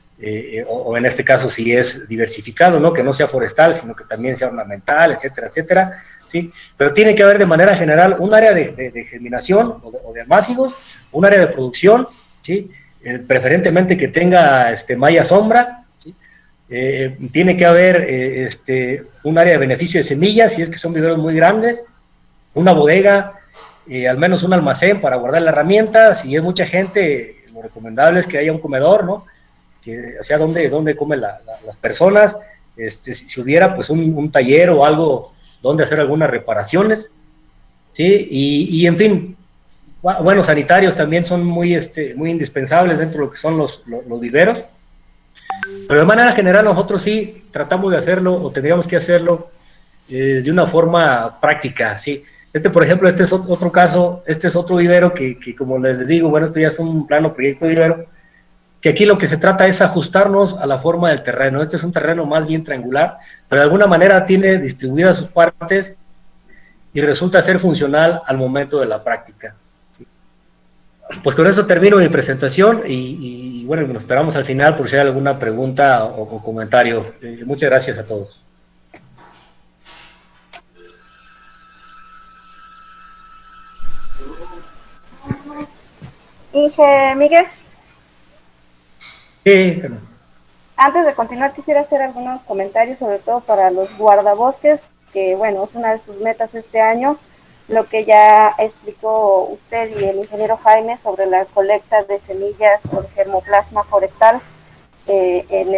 E: o en este caso si es diversificado, ¿no? Que no sea forestal, sino que también sea ornamental, etcétera, etcétera, ¿sí? Pero tiene que haber de manera general un área de germinación o de almácigos, un área de producción, ¿sí? Preferentemente que tenga malla sombra, ¿sí? Tiene que haber un área de beneficio de semillas, si es que son viveros muy grandes, una bodega, al menos un almacén para guardar la herramienta. Si es mucha gente, lo recomendable es que haya un comedor, ¿no? O sea, donde comen las personas, si hubiera pues un taller o algo donde hacer algunas reparaciones, ¿sí? Y en fin, bueno, sanitarios también son muy indispensables dentro de lo que son los viveros, pero de manera general nosotros sí tratamos de hacerlo, o tendríamos que hacerlo de una forma práctica, ¿sí? Por ejemplo, este es otro caso, este es otro vivero que como les digo, bueno, esto ya es un plano proyecto de vivero, que aquí lo que se trata es ajustarnos a la forma del terreno. Este es un terreno más bien triangular, pero de alguna manera tiene distribuidas sus partes y resulta ser funcional al momento de la práctica. ¿Sí? Pues con esto termino mi presentación y bueno, nos esperamos al final por si hay alguna pregunta o comentario. Muchas gracias a todos.
D: Inge Miguel.
E: Sí.
D: Antes de continuar, quisiera hacer algunos comentarios, sobre todo para los guardabosques, que bueno, es una de sus metas este año, lo que ya explicó usted y el ingeniero Jaime sobre la colecta de semillas por germoplasma forestal en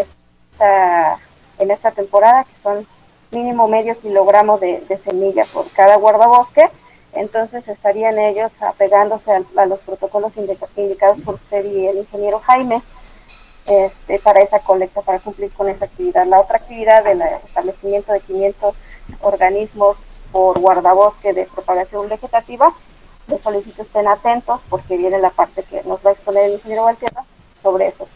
D: esta temporada, que son mínimo medio kilogramo de semilla por cada guardabosque. Entonces estarían ellos apegándose a los protocolos indicados por usted y el ingeniero Jaime para esa colecta, para cumplir con esa actividad. La otra actividad del establecimiento de 500 organismos por guardabosque de propagación vegetativa, les solicito estén atentos porque viene la parte que nos va a exponer el ingeniero Valtierra sobre eso.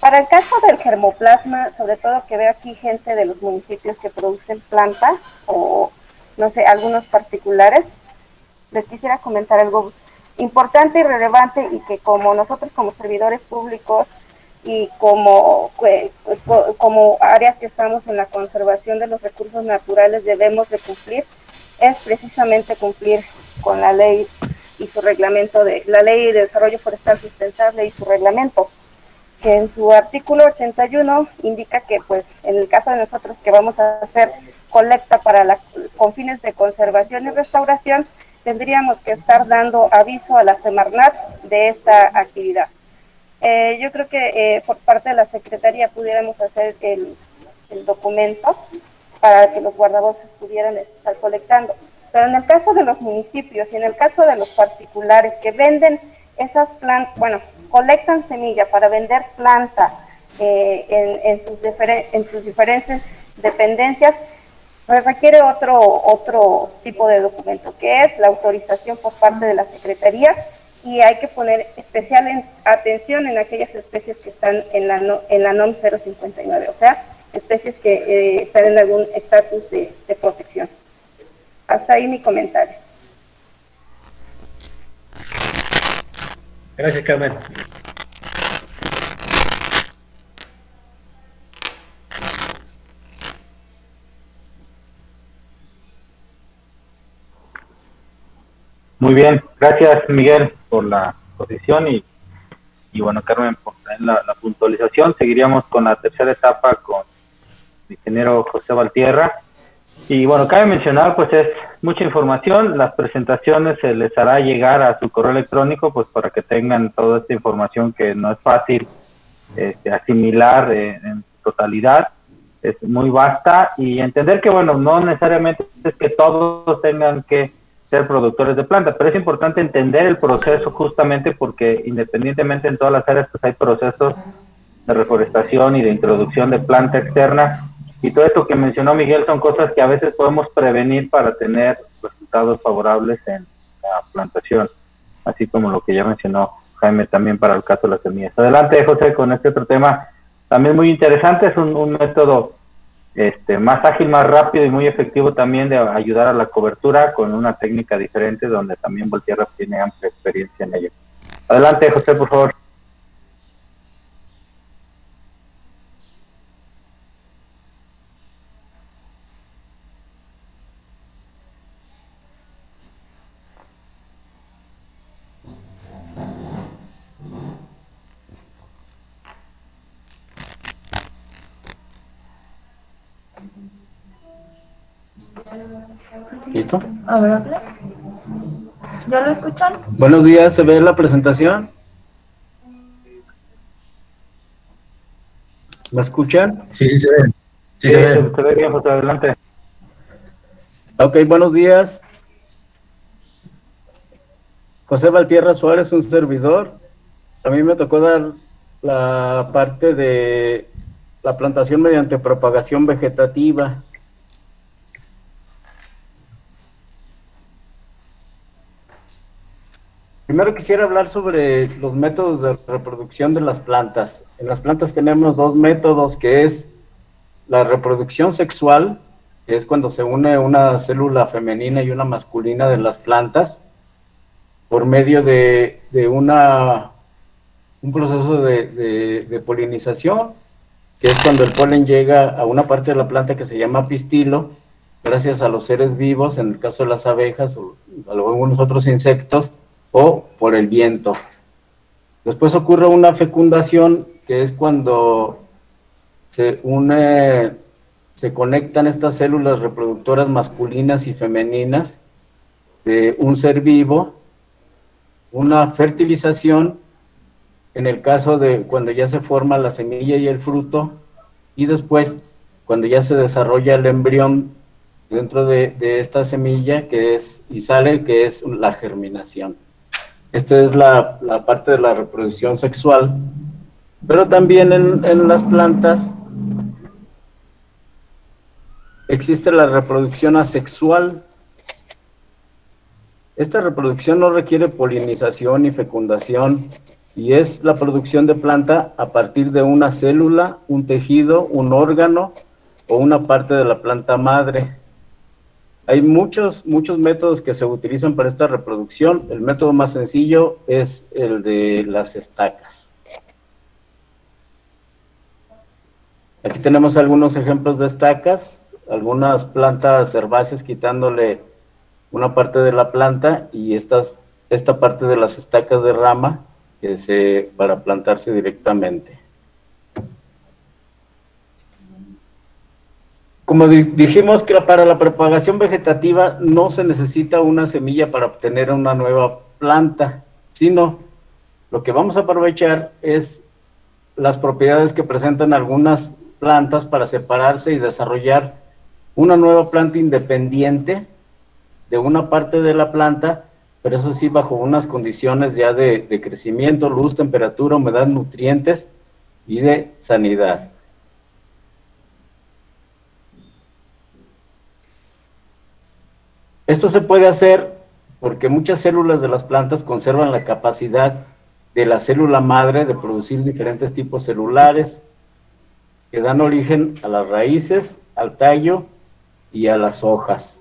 D: Para el caso del germoplasma, sobre todo que veo aquí gente de los municipios que producen plantas o no sé, algunos particulares, les quisiera comentar algo importante y relevante y que como nosotros como servidores públicos y como áreas que estamos en la conservación de los recursos naturales debemos de cumplir, es precisamente cumplir con la ley y su reglamento de la Ley de Desarrollo Forestal Sustentable y su reglamento, que en su artículo 81 indica que pues en el caso de nosotros que vamos a hacer colecta con fines de conservación y restauración, tendríamos que estar dando aviso a la Semarnat de esta actividad. Yo creo que por parte de la Secretaría pudiéramos hacer el documento para que los guardabosques pudieran estar colectando. Pero en el caso de los municipios y en el caso de los particulares que venden esas plantas, bueno, colectan semilla para vender planta en sus diferentes dependencias, pues requiere otro tipo de documento, que es la autorización por parte de la Secretaría, y hay que poner especial atención en aquellas especies que están en la NOM 059, o sea, especies que están en algún estatus de protección. Hasta ahí mi comentario.
E: Gracias, Carmen.
A: Muy bien, gracias Miguel por la exposición y bueno, Carmen, por la puntualización. Seguiríamos con la tercera etapa con el ingeniero José Valtierra. Y bueno, cabe mencionar, pues es mucha información. Las presentaciones se les hará llegar a su correo electrónico, pues para que tengan toda esta información que no es fácil asimilar en totalidad. Es muy vasta y entender que, bueno, no necesariamente es que todos tengan que ser productores de plantas, pero es importante entender el proceso justamente porque independientemente en todas las áreas pues hay procesos de reforestación y de introducción de planta externa, y todo esto que mencionó Miguel son cosas que a veces podemos prevenir para tener resultados favorables en la plantación, así como lo que ya mencionó Jaime también para el caso de las semillas. Adelante, José, con este otro tema también muy interesante. Es un método más ágil, más rápido y muy efectivo también de ayudar a la cobertura con una técnica diferente donde también Valtierra tiene amplia experiencia en ello. Adelante, José, por favor.
G: ¿Listo?
H: A ver, ¿ya lo escuchan?
G: Buenos días, ¿se ve la presentación? ¿Me escuchan?
I: Sí, sí se ve. Sí, se ve.
A: Se ve bien, José, adelante.
G: Ok, buenos días. José Valtierra Suárez, un servidor. A mí me tocó dar la parte de la plantación mediante propagación vegetativa. Primero quisiera hablar sobre los métodos de reproducción de las plantas. En las plantas tenemos dos métodos, que es la reproducción sexual, que es cuando se une una célula femenina y una masculina de las plantas por medio de un proceso de polinización, que es cuando el polen llega a una parte de la planta que se llama pistilo, gracias a los seres vivos, en el caso de las abejas o algunos otros insectos, o por el viento. Después ocurre una fecundación, que es cuando se conectan estas células reproductoras masculinas y femeninas de un ser vivo. Una fertilización, en el caso de cuando ya se forma la semilla y el fruto, y después cuando ya se desarrolla el embrión dentro de esta semilla, que es la germinación. Esta es la parte de la reproducción sexual, pero también en las plantas existe la reproducción asexual. Esta reproducción no requiere polinización ni fecundación, y es la producción de planta a partir de una célula, un tejido, un órgano o una parte de la planta madre. Hay muchos métodos que se utilizan para esta reproducción. El método más sencillo es el de las estacas. Aquí tenemos algunos ejemplos de estacas, algunas plantas herbáceas quitándole una parte de la planta, y esta parte de las estacas de rama para plantarse directamente. Como dijimos, que para la propagación vegetativa no se necesita una semilla para obtener una nueva planta, sino lo que vamos a aprovechar es las propiedades que presentan algunas plantas para separarse y desarrollar una nueva planta independiente de una parte de la planta, pero eso sí bajo unas condiciones ya de crecimiento, luz, temperatura, humedad, nutrientes y de sanidad. Esto se puede hacer porque muchas células de las plantas conservan la capacidad de la célula madre de producir diferentes tipos celulares que dan origen a las raíces, al tallo y a las hojas.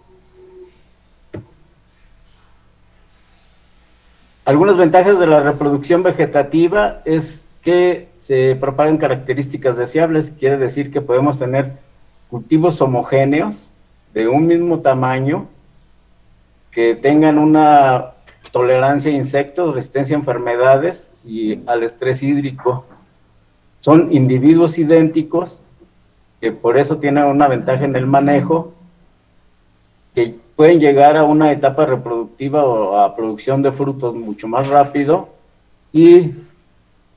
G: Algunas ventajas de la reproducción vegetativa es que se propagan características deseables, quiere decir que podemos tener cultivos homogéneos de un mismo tamaño, que tengan una tolerancia a insectos, resistencia a enfermedades y al estrés hídrico. Son individuos idénticos, que por eso tienen una ventaja en el manejo, que pueden llegar a una etapa reproductiva o a producción de frutos mucho más rápido, y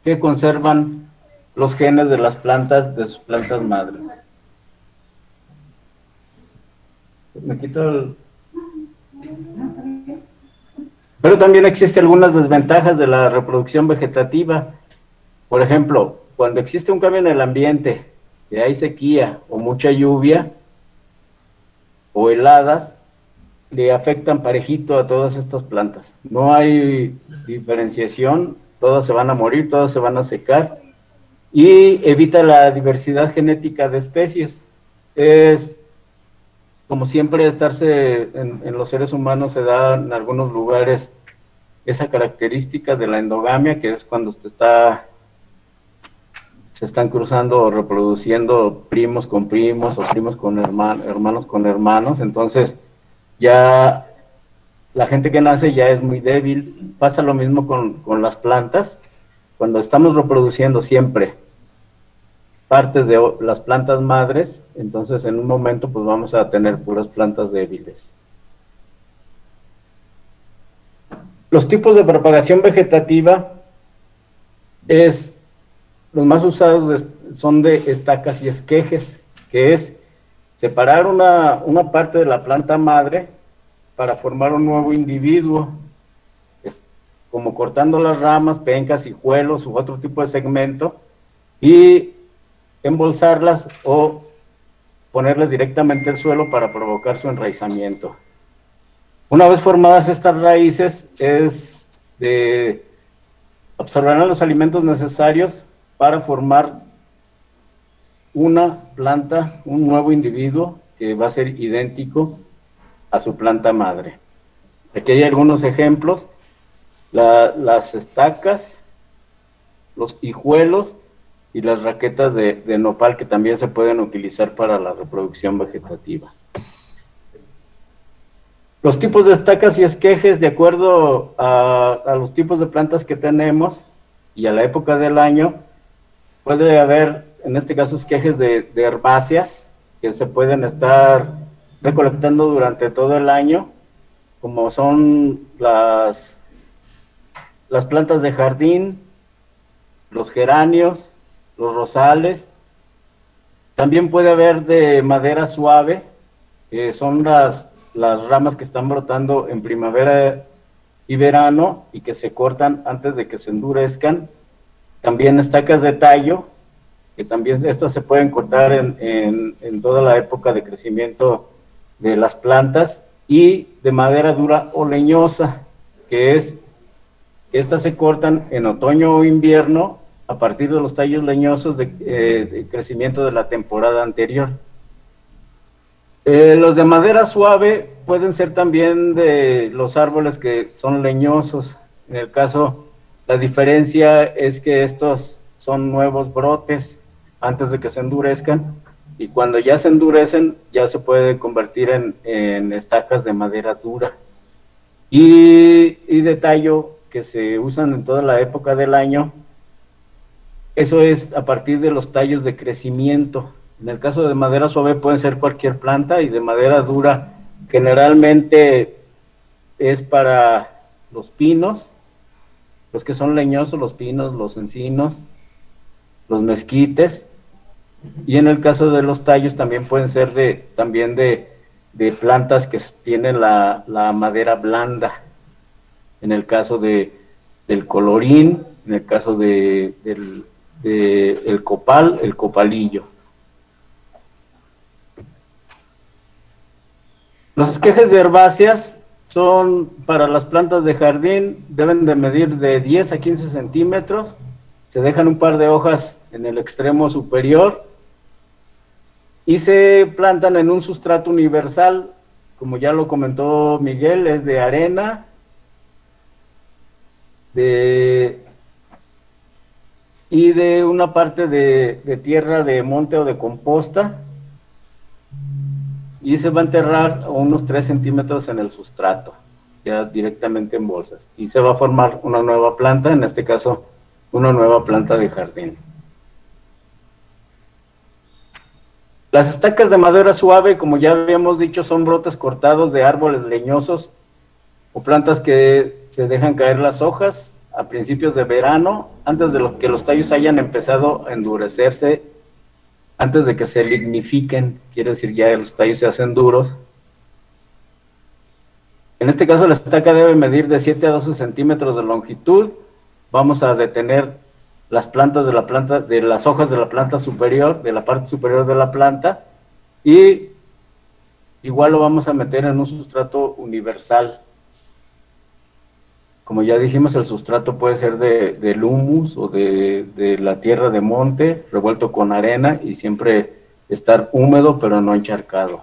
G: que conservan los genes de las plantas, de sus plantas madres. Me quito el... Pero también existen algunas desventajas de la reproducción vegetativa. Por ejemplo, cuando existe un cambio en el ambiente, que hay sequía o mucha lluvia o heladas, le afectan parejito a todas estas plantas. No hay diferenciación, todas se van a morir, todas se van a secar, y evita la diversidad genética de especies. Es como siempre estarse en los seres humanos, se da en algunos lugares esa característica de la endogamia, que es cuando se están cruzando o reproduciendo primos con primos o primos con hermanos con hermanos. Entonces ya la gente que nace ya es muy débil. Pasa lo mismo con las plantas. Cuando estamos reproduciendo siempre partes de las plantas madres, entonces en un momento pues vamos a tener puras plantas débiles. Los tipos de propagación vegetativa los más usados son de estacas y esquejes, que es separar una parte de la planta madre para formar un nuevo individuo, como cortando las ramas, pencas, hijuelos u otro tipo de segmento, y embolsarlas o ponerlas directamente al suelo para provocar su enraizamiento. Una vez formadas estas raíces, es absorberán los alimentos necesarios para formar una planta, un nuevo individuo que va a ser idéntico a su planta madre. Aquí hay algunos ejemplos: las estacas, los hijuelos y las raquetas de nopal, que también se pueden utilizar para la reproducción vegetativa. Los tipos de estacas y esquejes, de acuerdo a los tipos de plantas que tenemos y a la época del año, puede haber, en este caso, esquejes de herbáceas que se pueden estar recolectando durante todo el año, como son las plantas de jardín, los geranios, los rosales. También puede haber de madera suave, que son las ramas que están brotando en primavera y verano y que se cortan antes de que se endurezcan. También estacas de tallo, que también estas se pueden cortar en toda la época de crecimiento de las plantas. Y de madera dura o leñosa, que estas se cortan en otoño o invierno a partir de los tallos leñosos de crecimiento de la temporada anterior. Los de madera suave pueden ser también de los árboles que son leñosos. En el caso, la diferencia es que estos son nuevos brotes antes de que se endurezcan, y cuando ya se endurecen ya se puede convertir en estacas de madera dura. Y de tallo, que se usan en toda la época del año, eso es a partir de los tallos de crecimiento. En el caso de madera suave puede ser cualquier planta, y de madera dura generalmente es para los pinos, los que son leñosos, los pinos, los encinos, los mezquites. Y en el caso de los tallos también pueden ser también de plantas que tienen la madera blanda. En el caso del colorín, en el caso del copal, el copalillo. Los esquejes de herbáceas son para las plantas de jardín, deben de medir de 10 a 15 centímetros, se dejan un par de hojas en el extremo superior y se plantan en un sustrato universal, como ya lo comentó Miguel, es de arena, y de una parte de tierra de monte o de composta, y se va a enterrar a unos 3 centímetros en el sustrato, ya directamente en bolsas, y se va a formar una nueva planta, en este caso una nueva planta de jardín. Las estacas de madera suave, como ya habíamos dicho, son brotes cortados de árboles leñosos o plantas que se dejan caer las hojas a principios de verano, antes de que los tallos hayan empezado a endurecerse, antes de que se lignifiquen, quiere decir ya los tallos se hacen duros. En este caso la estaca debe medir de 7 a 12 centímetros de longitud. Vamos a detener las plantas de las hojas de la planta superior, de la parte superior de la planta, y igual lo vamos a meter en un sustrato universal. Como ya dijimos, el sustrato puede ser del humus o de la tierra de monte, revuelto con arena, y siempre estar húmedo pero no encharcado.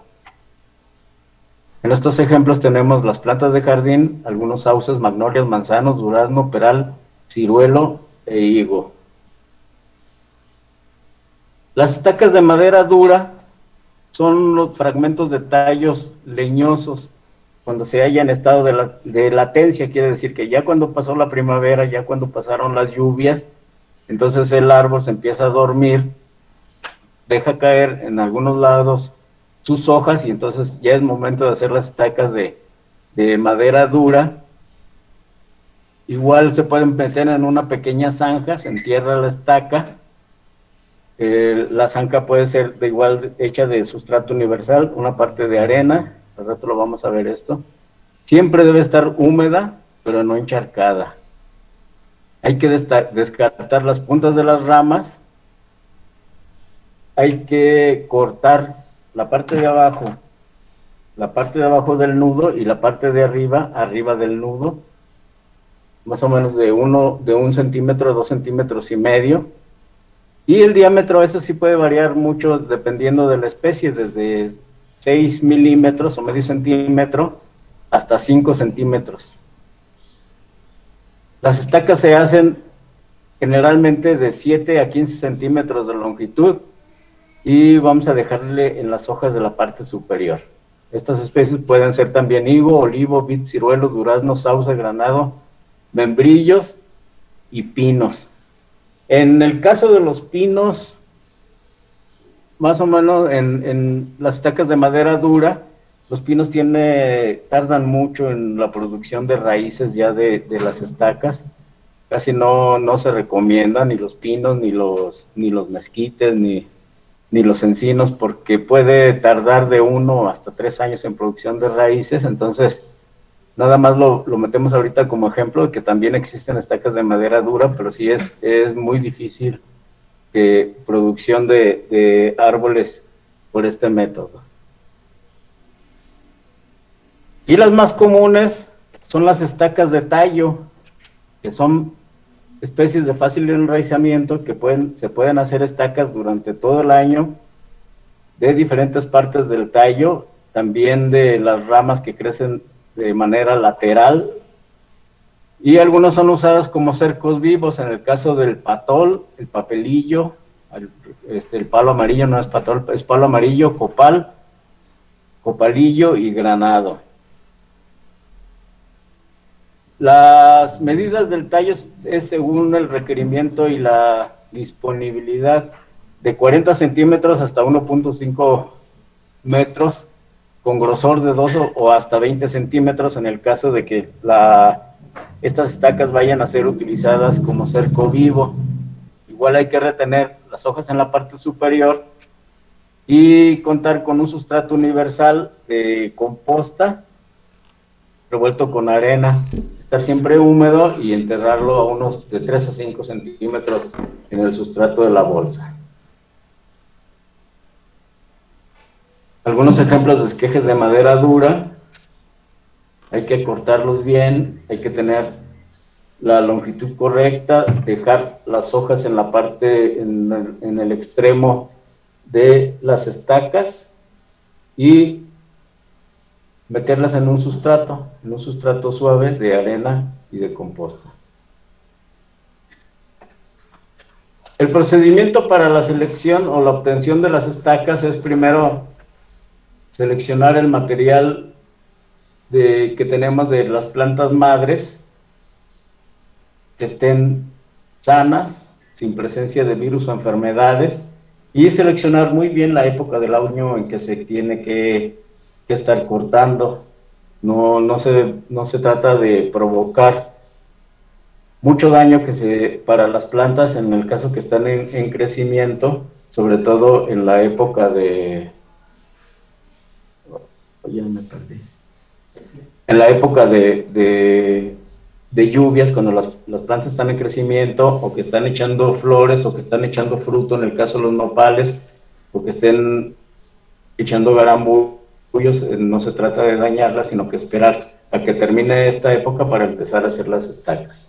G: En estos ejemplos tenemos las plantas de jardín, algunos sauces, magnolias, manzanos, durazno, peral, ciruelo e higo. Las estacas de madera dura son los fragmentos de tallos leñosos cuando se haya en estado de latencia, quiere decir que ya cuando pasó la primavera, ya cuando pasaron las lluvias, entonces el árbol se empieza a dormir, deja caer en algunos lados sus hojas, y entonces ya es momento de hacer las estacas de madera dura. Igual se pueden meter en una pequeña zanja, se entierra la estaca. La zanja puede ser igual hecha de sustrato universal, una parte de arena, al rato lo vamos a ver esto. Siempre debe estar húmeda, pero no encharcada. Hay que descartar las puntas de las ramas. Hay que cortar la parte de abajo del nudo, y la parte de arriba del nudo. más o menos de 1 centímetro a 2 centímetros y medio. Y el diámetro, eso sí puede variar mucho dependiendo de la especie, desde 6 milímetros o medio centímetro hasta 5 centímetros. Las estacas se hacen generalmente de 7 a 15 centímetros de longitud y vamos a dejarle en las hojas de la parte superior. Estas especies pueden ser también higo, olivo, vid, ciruelo, durazno, sauce, granado, membrillos y pinos. En el caso de los pinos, más o menos en las estacas de madera dura, los pinos tardan mucho en la producción de raíces ya de las estacas. Casi no se recomiendan ni los pinos, ni los mezquites, ni los encinos, porque puede tardar de 1 hasta 3 años en producción de raíces. Entonces, nada más lo metemos ahorita como ejemplo de que también existen estacas de madera dura, pero sí es muy difícil producción de árboles por este método. Y las más comunes son las estacas de tallo, que son especies de fácil enraizamiento que se pueden hacer estacas durante todo el año de diferentes partes del tallo, también de las ramas que crecen de manera lateral, y algunos son usados como cercos vivos, en el caso del patol, el papelillo, el palo amarillo no es patol, es palo amarillo, copal, copalillo y granado. Las medidas del tallo es según el requerimiento y la disponibilidad, de 40 centímetros hasta 1.5 metros, con grosor de 2 o hasta 20 centímetros en el caso de que estas estacas vayan a ser utilizadas como cerco vivo. Igual hay que retener las hojas en la parte superior y contar con un sustrato universal de composta revuelto con arena, estar siempre húmedo y enterrarlo a unos de 3 a 5 centímetros en el sustrato de la bolsa. Algunos ejemplos de esquejes de madera dura: hay que cortarlos bien, hay que tener la longitud correcta, dejar las hojas en la parte, en el extremo de las estacas y meterlas en un sustrato suave de arena y de composta. El procedimiento para la selección o la obtención de las estacas es primero seleccionar el material que tenemos de las plantas madres, que estén sanas, sin presencia de virus o enfermedades, y seleccionar muy bien la época del año en que se tiene que estar cortando. No se trata de provocar mucho daño para las plantas en el caso que están en crecimiento, sobre todo en la época de lluvias, cuando las plantas están en crecimiento, o que están echando flores, o que están echando fruto, en el caso de los nopales, o que estén echando garambullos. No se trata de dañarlas, sino que esperar a que termine esta época para empezar a hacer las estacas.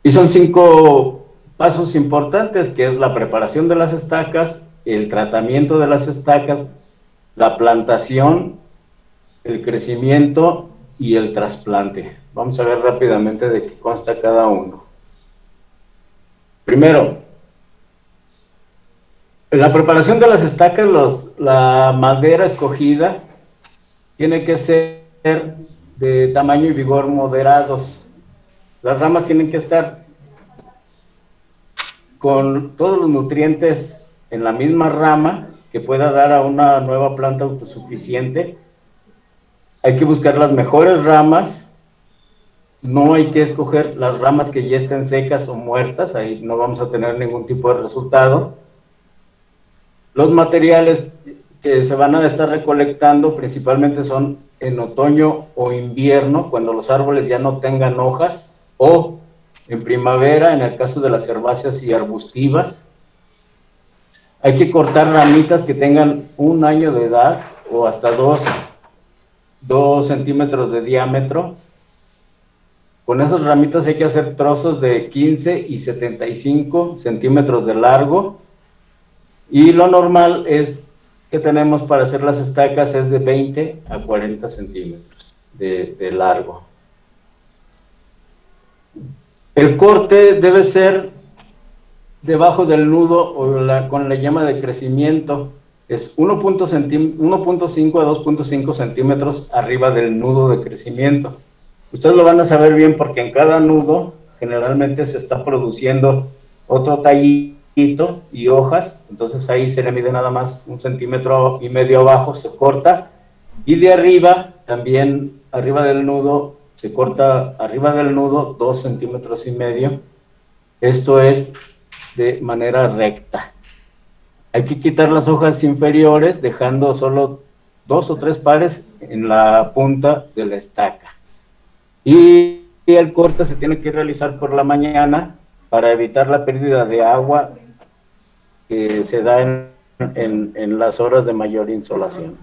G: Y son 5 pasos importantes, que es la preparación de las estacas, el tratamiento de las estacas, la plantación, el crecimiento y el trasplante. Vamos a ver rápidamente de qué consta cada uno. Primero, en la preparación de las estacas, la madera escogida tiene que ser de tamaño y vigor moderados. Las ramas tienen que estar con todos los nutrientes en la misma rama, que pueda dar a una nueva planta autosuficiente. Hay que buscar las mejores ramas, no hay que escoger las ramas que ya estén secas o muertas, ahí no vamos a tener ningún tipo de resultado. Los materiales que se van a estar recolectando principalmente son en otoño o invierno, cuando los árboles ya no tengan hojas, o en primavera, en el caso de las herbáceas y arbustivas. Hay que cortar ramitas que tengan 1 año de edad o hasta 2 2 centímetros de diámetro. Con esas ramitas hay que hacer trozos de 15 y 75 centímetros de largo. Y lo normal es que tenemos para hacer las estacas es de 20 a 40 centímetros de largo. El corte debe ser debajo del nudo o con la llama de crecimiento. Es 1.5 a 2.5 centímetros arriba del nudo de crecimiento. Ustedes lo van a saber bien porque en cada nudo generalmente se está produciendo otro tallito y hojas, entonces ahí se le mide nada más 1,5 centímetros abajo, se corta, y de arriba, también arriba del nudo, se corta arriba del nudo 2,5 centímetros. Esto es de manera recta. Hay que quitar las hojas inferiores, dejando solo 2 o 3 pares en la punta de la estaca. Y el corte se tiene que realizar por la mañana para evitar la pérdida de agua que se da en las horas de mayor insolación.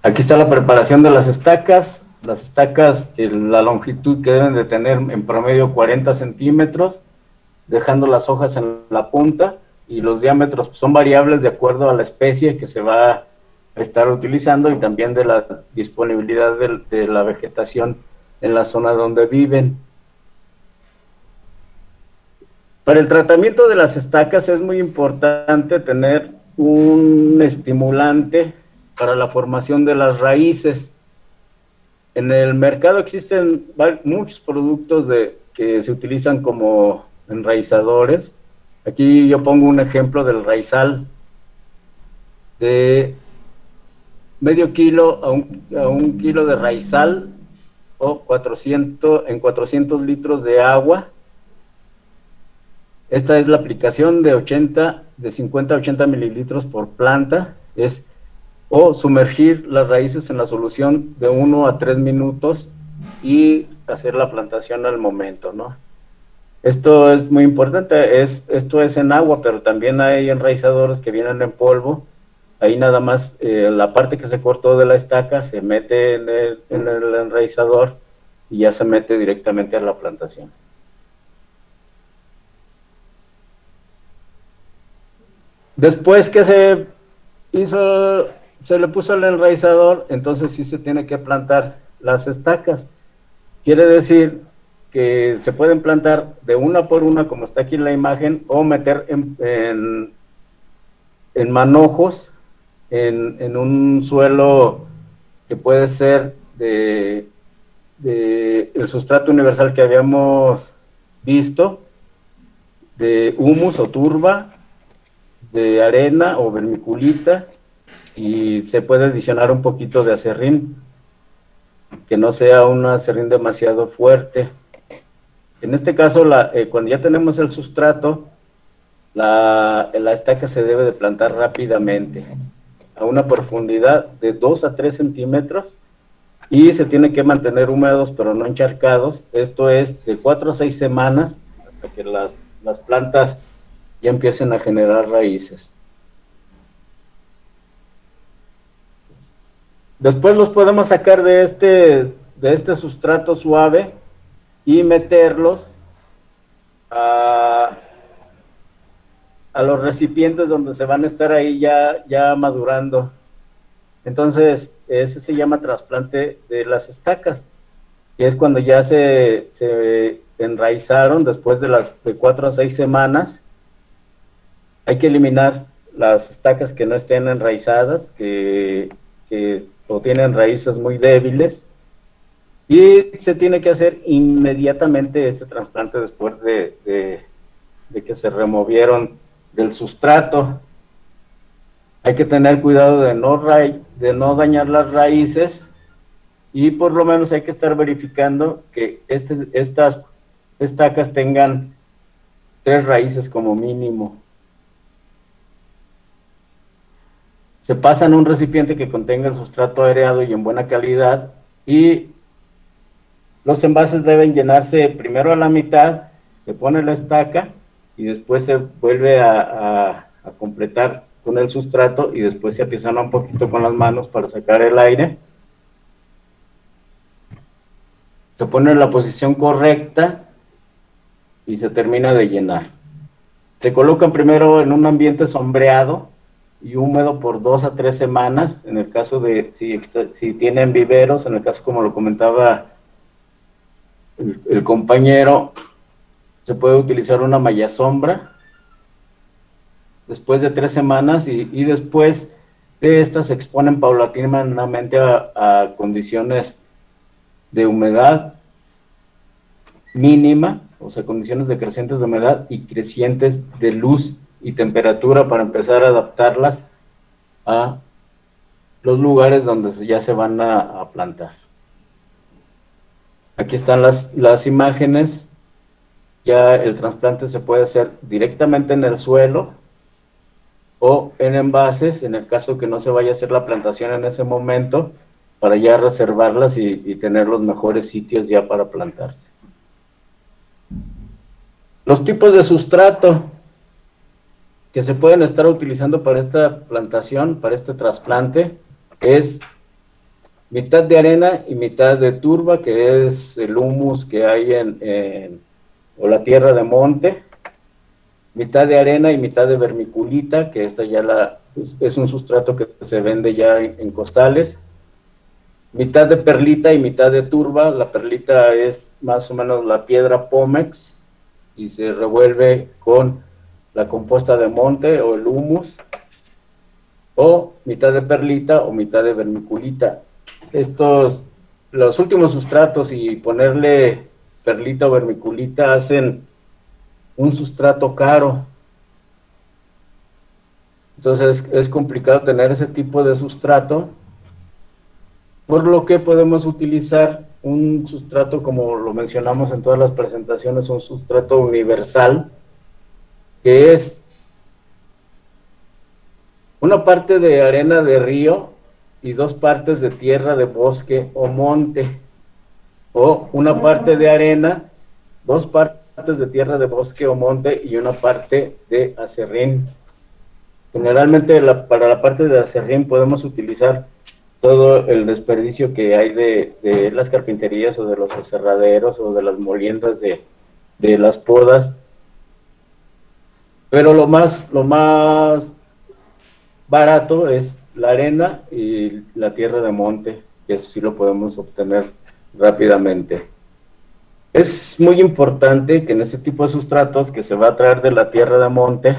G: Aquí está la preparación de las estacas. Las estacas, la longitud que deben de tener en promedio 40 centímetros, dejando las hojas en la punta, y los diámetros son variables de acuerdo a la especie que se va a estar utilizando y también de la disponibilidad de la vegetación en la zona donde viven. Para el tratamiento de las estacas es muy importante tener un estimulante para la formación de las raíces. En el mercado existen muchos productos que se utilizan como enraizadores. Aquí yo pongo un ejemplo del raizal de medio kilo a un kilo de raizal o 400 litros de agua. Esta es la aplicación de 50 a 80 mililitros por planta. O sumergir las raíces en la solución de 1 a 3 minutos y hacer la plantación al momento, ¿no? Esto es muy importante, esto es en agua, pero también hay enraizadores que vienen en polvo. Ahí nada más la parte que se cortó de la estaca se mete en el enraizador y ya se mete directamente a la plantación. Después que se le puso el enraizador, entonces sí se tiene que plantar las estacas. Quiere decir que se pueden plantar de una por una, como está aquí en la imagen, o meter en manojos, en un suelo que puede ser el sustrato universal que habíamos visto, de humus o turba, de arena o vermiculita, y se puede adicionar un poquito de acerrín, que no sea un acerrín demasiado fuerte. En este caso, cuando ya tenemos el sustrato, la estaca se debe de plantar rápidamente, a una profundidad de 2 a 3 centímetros, y se tiene que mantener húmedos pero no encharcados. Esto es de 4 a 6 semanas, hasta que las plantas ya empiecen a generar raíces. Después los podemos sacar de este sustrato suave y meterlos a los recipientes donde se van a estar ahí ya madurando. Entonces, ese se llama trasplante de las estacas, que es cuando ya se enraizaron después de 4 a 6 semanas. Hay que eliminar las estacas que no estén enraizadas, o tienen raíces muy débiles, y se tiene que hacer inmediatamente este trasplante después de que se removieron del sustrato. Hay que tener cuidado de no dañar las raíces, y por lo menos hay que estar verificando que estas estacas tengan 3 raíces como mínimo. Se pasa en un recipiente que contenga el sustrato aireado y en buena calidad, y los envases deben llenarse primero a la mitad, se pone la estaca y después se vuelve a completar con el sustrato y después se apisona un poquito con las manos para sacar el aire. Se pone en la posición correcta y se termina de llenar. Se colocan primero en un ambiente sombreado y húmedo por 2 a 3 semanas, en el caso de si tienen viveros, en el caso como lo comentaba el compañero, se puede utilizar una malla sombra después de 3 semanas y después de estas se exponen paulatinamente a condiciones de humedad mínima, o sea, condiciones decrecientes de humedad y crecientes de luz y temperatura para empezar a adaptarlas a los lugares donde ya se van a plantar. Aquí están las imágenes. Ya el trasplante se puede hacer directamente en el suelo o en envases, en el caso que no se vaya a hacer la plantación en ese momento, para ya reservarlas y tener los mejores sitios ya para plantarse. Los tipos de sustrato que se pueden estar utilizando para esta plantación, para este trasplante, es mitad de arena y mitad de turba, que es el humus que hay o la tierra de monte, mitad de arena y mitad de vermiculita, que esta ya es un sustrato que se vende ya en costales, mitad de perlita y mitad de turba. La perlita es más o menos la piedra pómex y se revuelve con la composta de monte o el humus, o mitad de perlita o mitad de vermiculita. Los últimos sustratos y ponerle perlita o vermiculita hacen un sustrato caro. Entonces es complicado tener ese tipo de sustrato, por lo que podemos utilizar un sustrato, como lo mencionamos en todas las presentaciones, un sustrato universal, que es una parte de arena de río y 2 partes de tierra de bosque o monte, o una parte de arena, 2 partes de tierra de bosque o monte y una parte de acerrín. Generalmente para la parte de acerrín podemos utilizar todo el desperdicio que hay de las carpinterías o de los aserraderos o de las moliendas de las podas, pero lo más barato es la arena y la tierra de monte, que eso sí lo podemos obtener rápidamente. Es muy importante que en este tipo de sustratos que se va a traer de la tierra de monte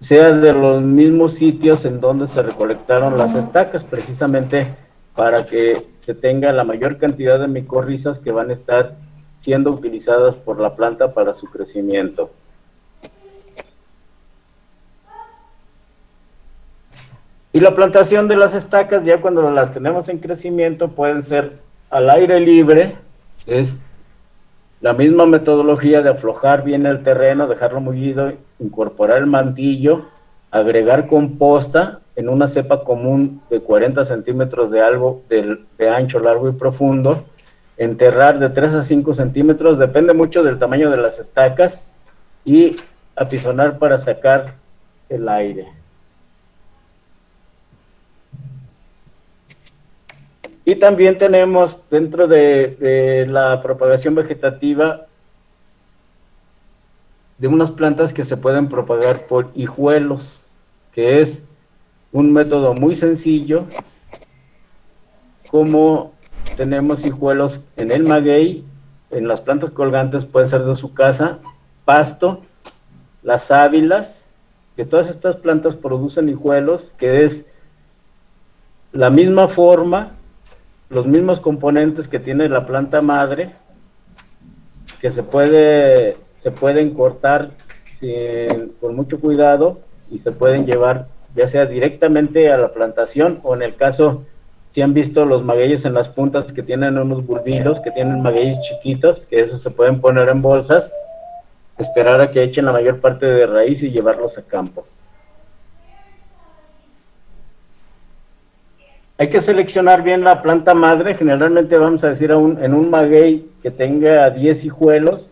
G: sea de los mismos sitios en donde se recolectaron las estacas, precisamente para que se tenga la mayor cantidad de micorrizas que van a estar siendo utilizadas por la planta para su crecimiento. Y la plantación de las estacas, ya cuando las tenemos en crecimiento, pueden ser al aire libre. Es la misma metodología de aflojar bien el terreno, dejarlo mullido, incorporar el mantillo, agregar composta en una cepa común de 40 centímetros de ancho, largo y profundo, enterrar de 3 a 5 centímetros, depende mucho del tamaño de las estacas, y apisonar para sacar el aire. Y también tenemos dentro de la propagación vegetativa de unas plantas que se pueden propagar por hijuelos, que es un método muy sencillo, como tenemos hijuelos en el maguey, en las plantas colgantes, pueden ser de su casa, pasto, las sábilas, que todas estas plantas producen hijuelos, que es la misma forma, los mismos componentes que tiene la planta madre, que se pueden cortar con mucho cuidado y se pueden llevar ya sea directamente a la plantación, o en el caso, si han visto los magueyes en las puntas que tienen unos bulbilos, que tienen magueyes chiquitos, que esos se pueden poner en bolsas, esperar a que echen la mayor parte de raíz y llevarlos a campo. Hay que seleccionar bien la planta madre. Generalmente vamos a decir en un maguey que tenga 10 hijuelos,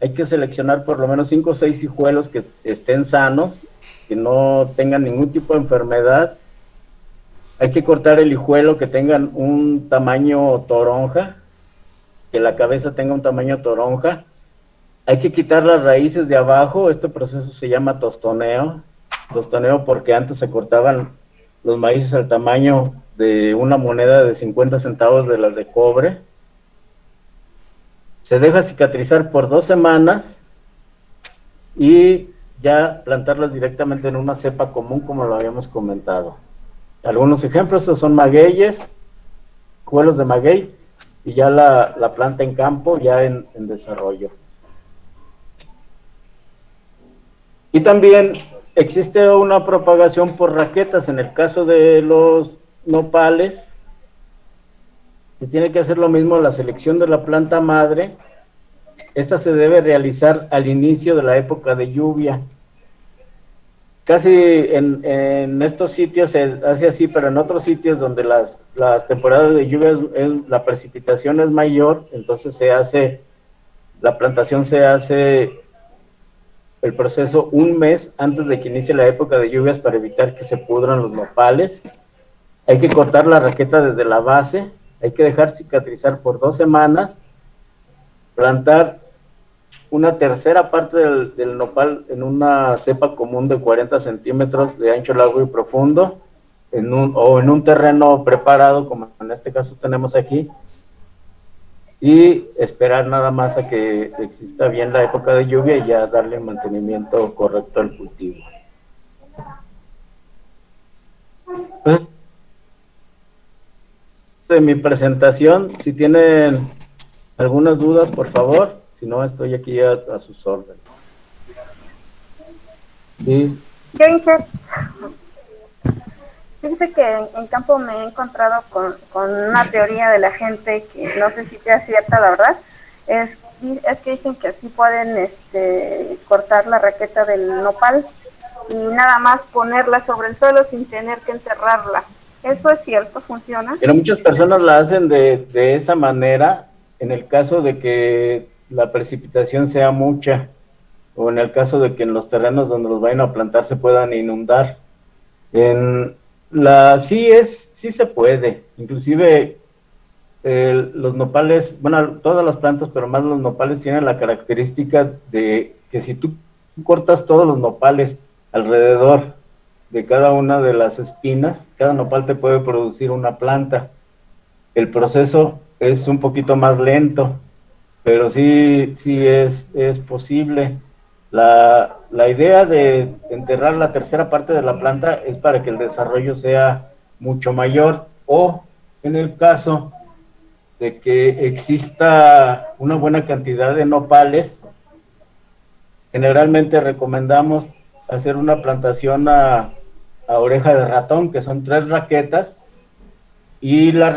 G: hay que seleccionar por lo menos 5 o 6 hijuelos que estén sanos, que no tengan ningún tipo de enfermedad. Hay que cortar el hijuelo que tengan un tamaño toronja, que la cabeza tenga un tamaño toronja. Hay que quitar las raíces de abajo. Este proceso se llama tostoneo. Tostoneo porque antes se cortaban los maíces al tamaño de una moneda de 50 centavos de las de cobre. Se deja cicatrizar por 2 semanas y ya plantarlas directamente en una cepa común, como lo habíamos comentado. Algunos ejemplos son magueyes, hijuelos de maguey, y ya la planta en campo, ya en desarrollo. Y también existe una propagación por raquetas. En el caso de los nopales, se tiene que hacer lo mismo, la selección de la planta madre. Esta se debe realizar al inicio de la época de lluvia. Casi en estos sitios se hace así, pero en otros sitios donde las temporadas de lluvia la precipitación es mayor, entonces la plantación se hace el proceso un mes antes de que inicie la época de lluvias para evitar que se pudran los nopales. Hay que cortar la raqueta desde la base, hay que dejar cicatrizar por 2 semanas, plantar una tercera parte del nopal en una cepa común de 40 centímetros de ancho, largo y profundo, en un terreno preparado, como en este caso tenemos aquí, y esperar nada más a que exista bien la época de lluvia y ya darle mantenimiento correcto al cultivo. Pues, de mi presentación, si tienen algunas dudas, por favor. Si no, estoy aquí a sus órdenes. ¿Sí?
D: Yo fíjese que en campo me he encontrado con una teoría de la gente que no sé si sea cierta, la verdad. Es que dicen que así pueden cortar la raqueta del nopal y nada más ponerla sobre el suelo sin tener que enterrarla. ¿Eso es cierto? ¿Funciona?
G: Pero muchas personas la hacen de esa manera en el caso de que la precipitación sea mucha, o en el caso de que en los terrenos donde los vayan a plantar se puedan inundar. Sí se puede, inclusive los nopales, bueno, todas las plantas, pero más los nopales tienen la característica de que si tú cortas todos los nopales alrededor de cada una de las espinas, cada nopal te puede producir una planta. El proceso es un poquito más lento, pero sí es posible. La idea de enterrar la tercera parte de la planta es para que el desarrollo sea mucho mayor, o en el caso de que exista una buena cantidad de nopales, generalmente recomendamos hacer una plantación a oreja de ratón, que son 3 raquetas, y la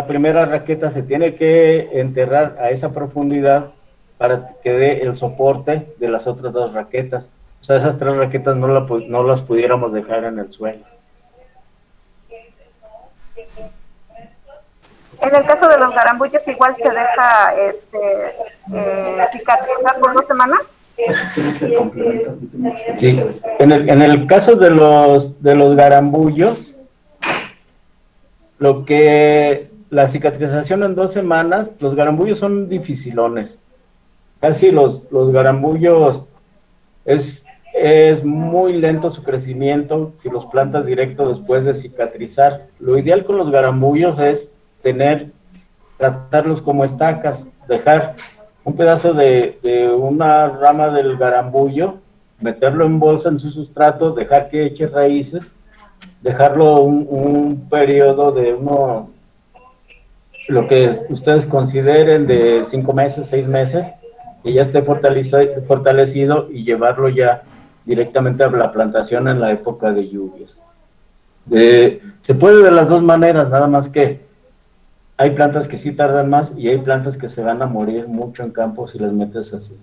G: primera raqueta se tiene que enterrar a esa profundidad para que dé el soporte de las otras 2 raquetas. O sea, esas 3 raquetas no las pudiéramos dejar en el suelo.
D: En el caso de los garambullos igual se deja cicatrizar por 2 semanas.
G: Sí, en el caso de los garambullos, la cicatrización en 2 semanas, los garambullos son dificilones. Casi los garambullos es muy lento su crecimiento si los plantas directo después de cicatrizar. Lo ideal con los garambullos es tratarlos como estacas, dejar un pedazo de una rama del garambullo, meterlo en bolsa en su sustrato, dejar que eche raíces, dejarlo un periodo de lo que ustedes consideren de 5 meses, 6 meses, que ya esté fortalecido, y llevarlo ya directamente a la plantación en la época de lluvias. Se puede de las 2 maneras, nada más que hay plantas que sí tardan más y hay plantas que se van a morir mucho en campo si las metes así.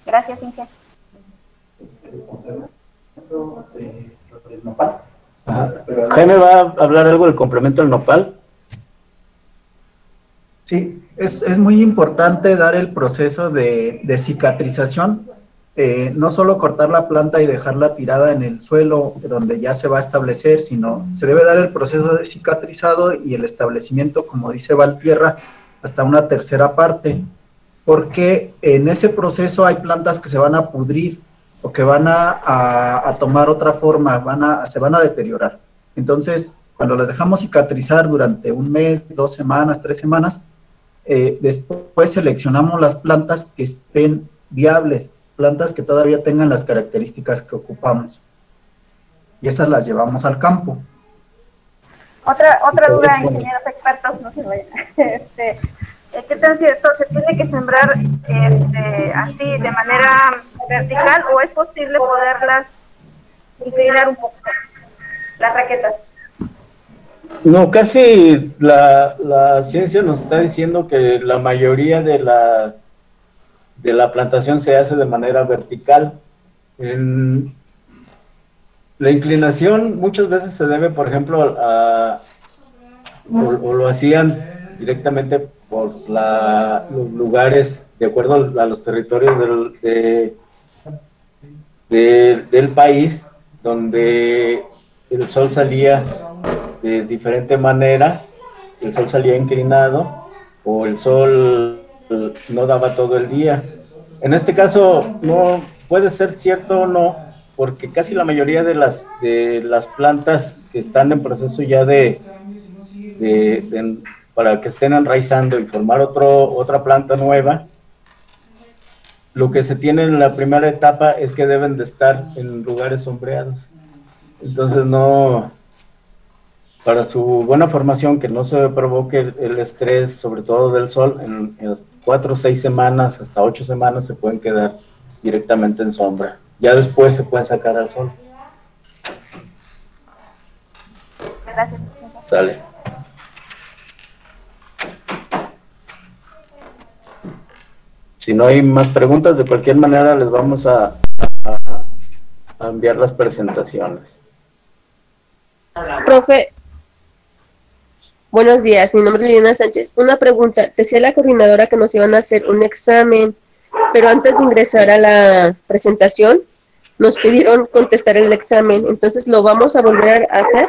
D: Gracias, Inge.
G: Jaime va a hablar algo del complemento del nopal.
B: Sí, Es muy importante dar el proceso de cicatrización, no solo cortar la planta y dejarla tirada en el suelo donde ya se va a establecer, sino se debe dar el proceso de cicatrizado y el establecimiento, como dice Valtierra, hasta una tercera parte, porque en ese proceso hay plantas que se van a pudrir o que van a tomar otra forma, se van a deteriorar. Entonces, cuando las dejamos cicatrizar durante un mes, 2 semanas, 3 semanas, después seleccionamos las plantas que estén viables, plantas que todavía tengan las características que ocupamos. Y esas las llevamos al campo.
D: Otra duda, ingenieros expertos, no se vayan. ¿Qué tan cierto? ¿Se tiene que sembrar así, de manera vertical, o es posible poderlas inclinar un poco, las raquetas?
G: No, casi la ciencia nos está diciendo que la mayoría de la plantación se hace de manera vertical. La inclinación muchas veces se debe, por ejemplo, o lo hacían directamente por los lugares, de acuerdo a los territorios del país, donde el sol salía de diferente manera, el sol salía inclinado o el sol no daba todo el día. En este caso no puede ser cierto o no, porque casi la mayoría de las plantas que están en proceso ya para que estén enraizando y formar otra planta nueva, lo que se tiene en la primera etapa es que deben de estar en lugares sombreados. Entonces para su buena formación, que no se provoque el estrés, sobre todo del sol, en 4 o 6 semanas, hasta 8 semanas se pueden quedar directamente en sombra. Ya después se pueden sacar al sol.
D: Gracias.
G: Sale. Si no hay más preguntas, de cualquier manera les vamos a enviar las presentaciones.
F: Profe, buenos días, mi nombre es Liliana Sánchez. Una pregunta, decía la coordinadora que nos iban a hacer un examen, pero antes de ingresar a la presentación, nos pidieron contestar el examen, entonces ¿lo vamos a volver a hacer?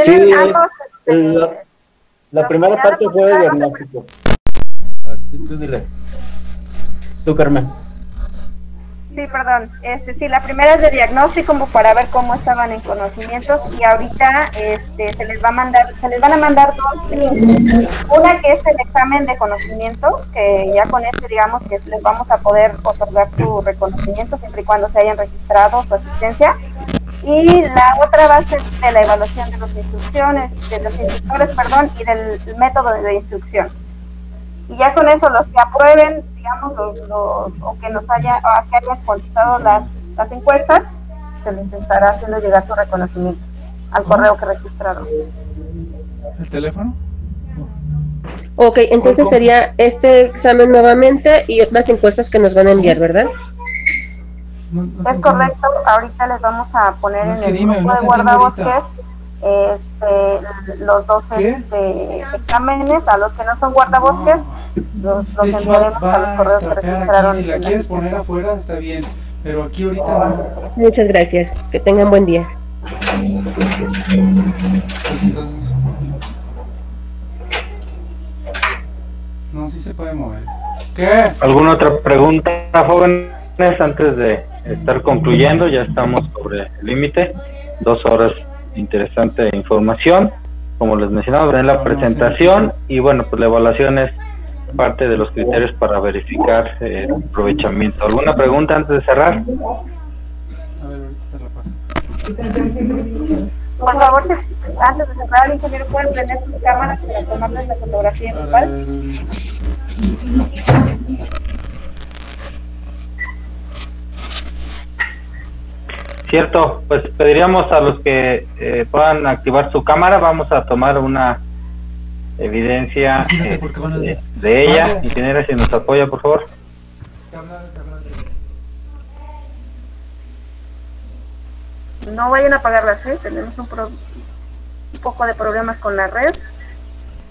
G: Sí, la primera parte fue de diagnóstico. A ver, tú dile. Tú, Carmen.
D: Sí, perdón. Sí, la primera es de diagnóstico, como para ver cómo estaban en conocimientos, y ahorita se les van a mandar 2 links. Una que es el examen de conocimiento, que ya con digamos que les vamos a poder otorgar su reconocimiento siempre y cuando se hayan registrado su asistencia. Y la otra va a ser de la evaluación de los instructores, y del método de instrucción. Y ya con eso, los que aprueben, digamos, o que hayan contestado las encuestas, se les estará haciendo llegar su reconocimiento al correo que registraron.
J: ¿El teléfono?
F: Ok, entonces sería este examen nuevamente y otras encuestas que nos van a enviar, ¿verdad?
D: Es correcto, ahorita les vamos a poner en el grupo de guardabosques los 2 exámenes. A los que no son guardabosques los enviaremos a los correos que registraron.
J: Si la quieres poner afuera está bien, pero aquí ahorita no.
F: Muchas gracias, que tengan buen día.
J: Pues entonces, no, sí se puede mover. ¿Qué?
A: ¿Alguna otra pregunta, jóvenes, antes de estar concluyendo? Ya estamos sobre el límite, 2 horas de interesante información, como les mencionaba en la presentación, y bueno, pues la evaluación es parte de los criterios para verificar el aprovechamiento. ¿Alguna pregunta antes de cerrar?
J: A ver, ahorita te la paso.
D: Por favor, antes de cerrar, el ingeniero puede prender sus cámaras para tomarles la fotografía grupal.
A: Cierto, pues pediríamos a los que puedan activar su cámara. Vamos a tomar una evidencia de ella. Ingeniera, si nos apoya, por favor.
D: No vayan a apagarlas, tenemos un problema. un poco de problemas con la red,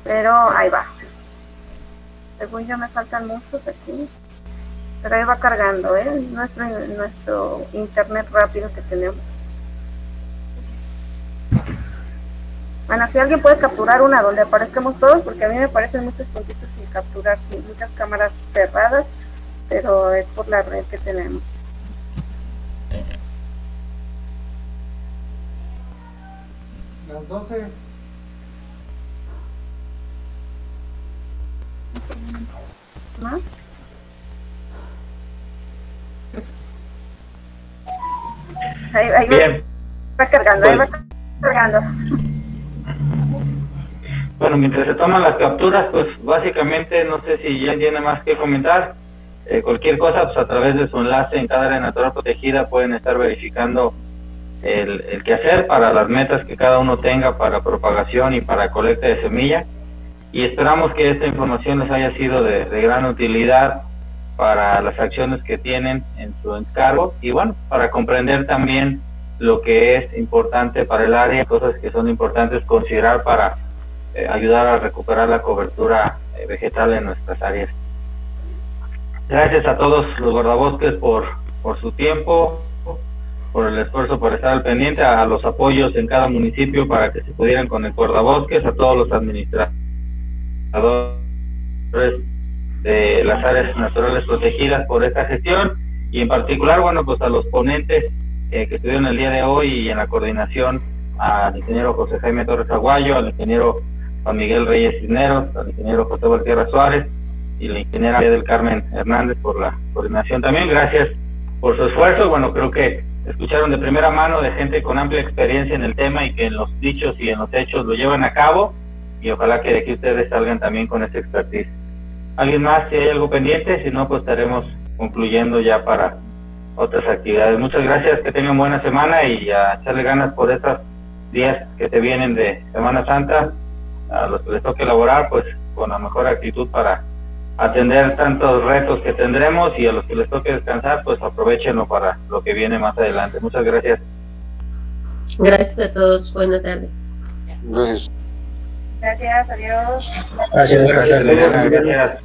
D: pero ahí va. Según yo me faltan muchos aquí, pero ahí va cargando, nuestro internet rápido que tenemos. Bueno, si alguien puede capturar una donde aparezcamos todos, porque a mí me parecen muchos puntitos sin capturar, sin muchas cámaras cerradas, pero es por la red que tenemos.
J: Las 12.
D: ¿Más? Ahí
A: Bien.
D: va cargando, ahí va cargando.
A: Bueno, mientras se toman las capturas, pues básicamente no sé si ya tiene más que comentar. Cualquier cosa, pues a través de su enlace en cada área natural protegida pueden estar verificando el quehacer para las metas que cada uno tenga para propagación y para colecta de semilla. Y esperamos que esta información les haya sido de gran utilidad para las acciones que tienen en su encargo y bueno, para comprender también lo que es importante para el área, cosas que son importantes considerar para ayudar a recuperar la cobertura vegetal en nuestras áreas. Gracias a todos los guardabosques por su tiempo, por el esfuerzo por estar al pendiente, a los apoyos en cada municipio para que se pudieran con el guardabosques, a todos los administradores de las áreas naturales protegidas por esta gestión y en particular, bueno, pues a los ponentes que estuvieron el día de hoy y en la coordinación al ingeniero José Jaime Torres Aguayo, al ingeniero Juan Miguel Reyes Cisneros, al ingeniero José Valtierra Suárez y la ingeniera del Carmen Hernández por la coordinación también. Gracias por su esfuerzo. Bueno, creo que escucharon de primera mano de gente con amplia experiencia en el tema y que en los dichos y en los hechos lo llevan a cabo y ojalá que de aquí ustedes salgan también con esa expertise. ¿Alguien más si hay algo pendiente? Si no, pues estaremos concluyendo ya para otras actividades. Muchas gracias, que tengan buena semana y a echarle ganas por estos días que te vienen de Semana Santa. A los que les toque elaborar, pues con la mejor actitud para atender tantos retos que tendremos y a los que les toque descansar, pues aprovechenlo para lo que viene más adelante. Muchas gracias.
F: Gracias a todos. Buena tarde.
K: Gracias.
D: Gracias, adiós.
E: Gracias, buenas tardes.
A: Gracias.